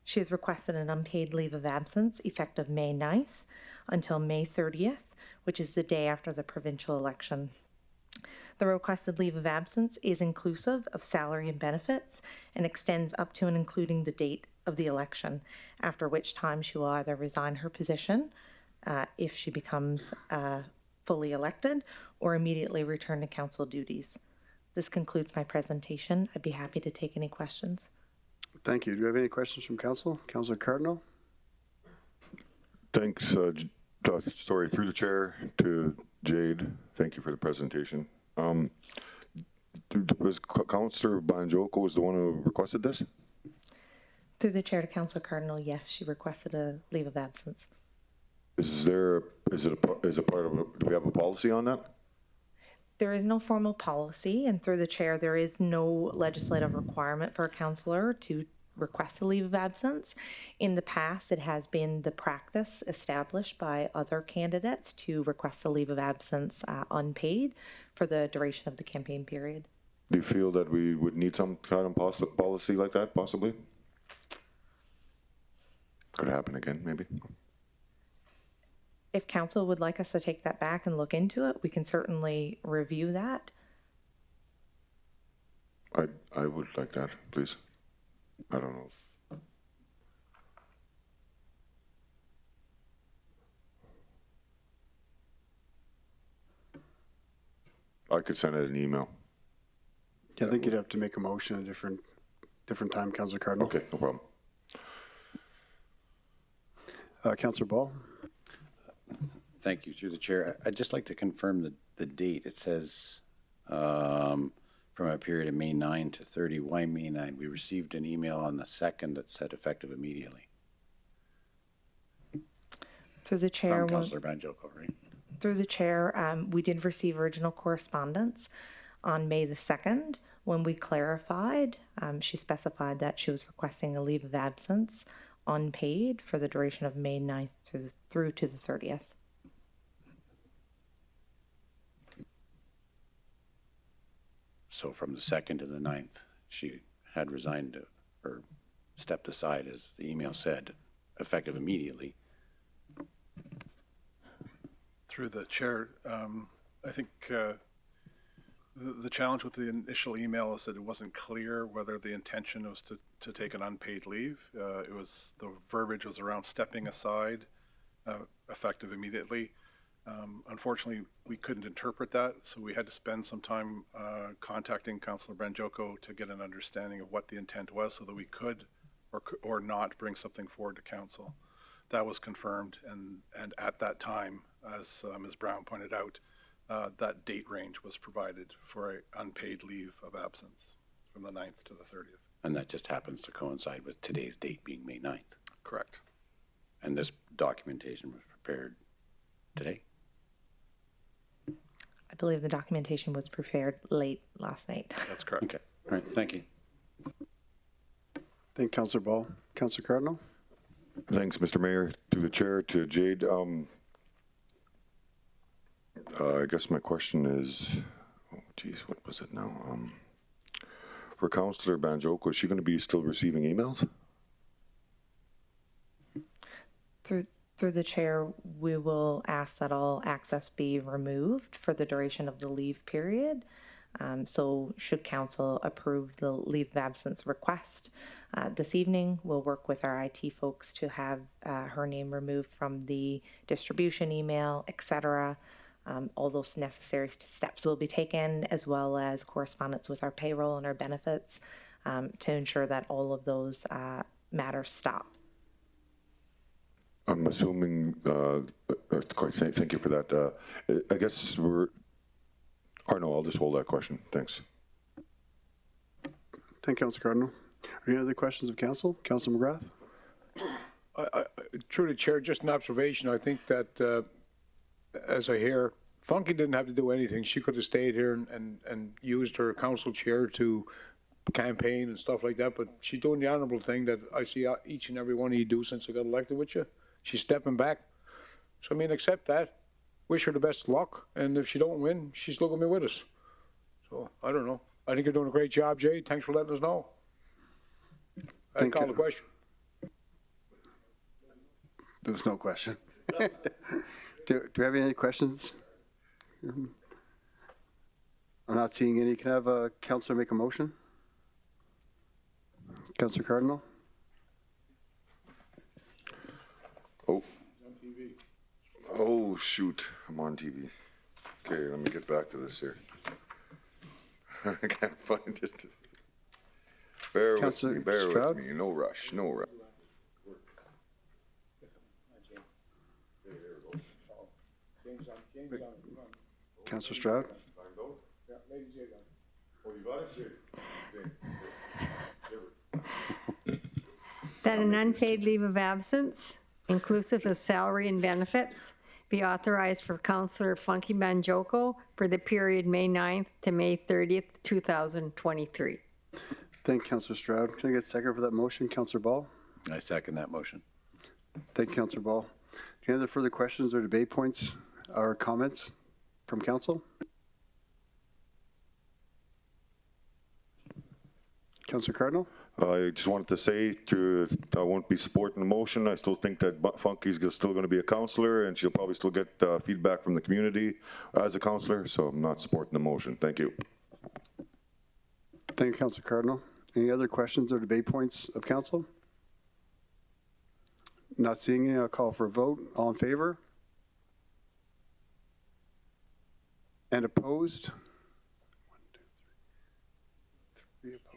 She has requested an unpaid leave of absence effective May 9th until May 30th, which is the day after the provincial election. The requested leave of absence is inclusive of salary and benefits and extends up to and including the date of the election, after which time she will either resign her position if she becomes fully elected or immediately return to council duties. This concludes my presentation. I'd be happy to take any questions. Thank you. Do we have any questions from council? Councillor Cardinal? Thanks, through the chair to Jade. Thank you for the presentation. Was Councillor Banjoko was the one who requested this? Through the chair to Councillor Cardinal, yes, she requested a leave of absence. Is it a part of do we have a policy on that? There is no formal policy, and through the chair, there is no legislative requirement for a counselor to request a leave of absence. In the past, it has been the practice established by other candidates to request a leave of absence unpaid for the duration of the campaign period. Do you feel that we would need some kind of policy like that, possibly? Could happen again, maybe. If council would like us to take that back and look into it, we can certainly review that. I would like that, please. I don't know. I could send it an email. Yeah, I think you'd have to make a motion at a different time, Councillor Cardinal. Okay, no problem. Councillor Ball. Thank you, through the chair. I'd just like to confirm the date. It says from a period of May 9 to 30. Why May 9? We received an email on the 2nd that said effective immediately. Through the chair, From Councillor Banjoko, right? Through the chair, we did receive original correspondence on May the 2nd. When we clarified, she specified that she was requesting a leave of absence unpaid for the duration of May 9th through to the 30th. So from the 2nd to the 9th, she had resigned or stepped aside, as the email said, effective immediately. Through the chair, I think the challenge with the initial email is that it wasn't clear whether the intention was to take an unpaid leave. It was, the verbiage was around stepping aside, effective immediately. Unfortunately, we couldn't interpret that, so we had to spend some time contacting Councillor Banjoko to get an understanding of what the intent was, so that we could or not bring something forward to council. That was confirmed, and at that time, as Ms. Brown pointed out, that date range was provided for an unpaid leave of absence from the 9th to the 30th. And that just happens to coincide with today's date being May 9th. Correct. And this documentation was prepared today? I believe the documentation was prepared late last night. That's correct. Okay. All right. Thank you. Thank you, Councillor Ball. Councillor Cardinal. Thanks, Mr. Mayor. Through the chair to Jade. I guess my question is, oh geez, what was it now? For Councillor Banjoko, is she going to be still receiving emails? Through the chair, we will ask that all access be removed for the duration of the leave period. So should council approve the leave of absence request this evening, we'll work with our IT folks to have her name removed from the distribution email, etc. All those necessary steps will be taken, as well as correspondence with our payroll and our benefits to ensure that all of those matters stop. I'm assuming, thank you for that. I guess or no, I'll just hold that question. Thanks. Thank you, Councillor Cardinal. Are there any other questions of council? Councillor McGrath? Through the chair, just an observation. I think that, as I hear, Funky didn't have to do anything. She could have stayed here and used her council chair to campaign and stuff like that, but she's doing the honorable thing that I see each and every one of you do since I got elected with you. She's stepping back. So, I mean, accept that. Wish her the best luck. And if she don't win, she's still going to be with us. So, I don't know. I think you're doing a great job, Jay. Thanks for letting us know. I call the question. There was no question. Do we have any questions? I'm not seeing any. Can I have a councillor make a motion? Councillor Cardinal? Oh, shoot. I'm on TV. Okay, let me get back to this here. I can't find it. Bear with me. No rush, no rush. Councillor Stroud? That an unpaid leave of absence, inclusive of salary and benefits, be authorized for Councillor Funky Banjoko for the period May 9th to May 30th, 2023. Thank you, Councillor Stroud. Can I get a second for that motion, Councillor Ball? I second that motion. Thank you, Councillor Ball. Any other further questions or debate points or comments from council? Councillor Cardinal? I just wanted to say I won't be supporting the motion. I still think that Funky's still going to be a councillor, and she'll probably still get feedback from the community as a councillor, so I'm not supporting the motion. Thank you. Thank you, Councillor Cardinal. Any other questions or debate points of council? Not seeing any, I'll call for a vote. All in favor? And opposed? 1, 2, 3. 3 opposed.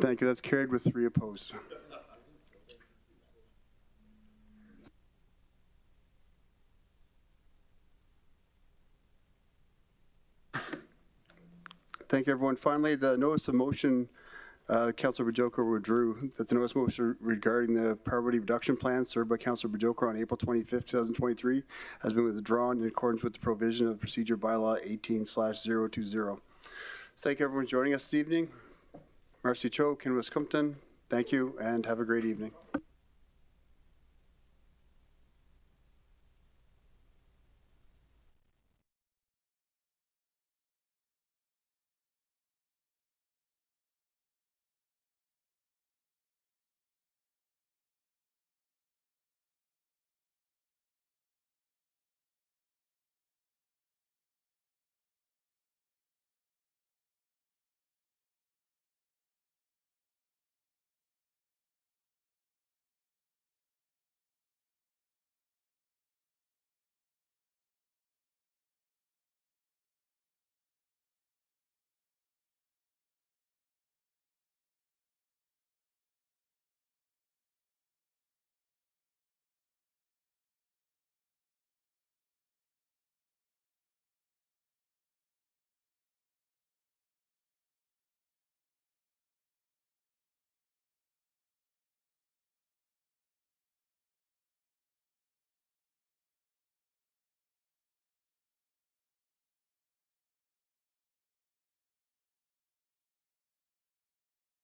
Thank you. That's carried with 3 opposed. Thank you, everyone. Finally, the notice of motion, Councillor Bajoko withdrew, that the notice of motion regarding the poverty reduction plan served by Councillor Bajoko on April 25th, 2023 has been withdrawn in accordance with the provision of procedure bylaw 18/020. Thank you, everyone, for joining us this evening. Marcy Cho, Ken Wisconsin, thank you, and have a great evening.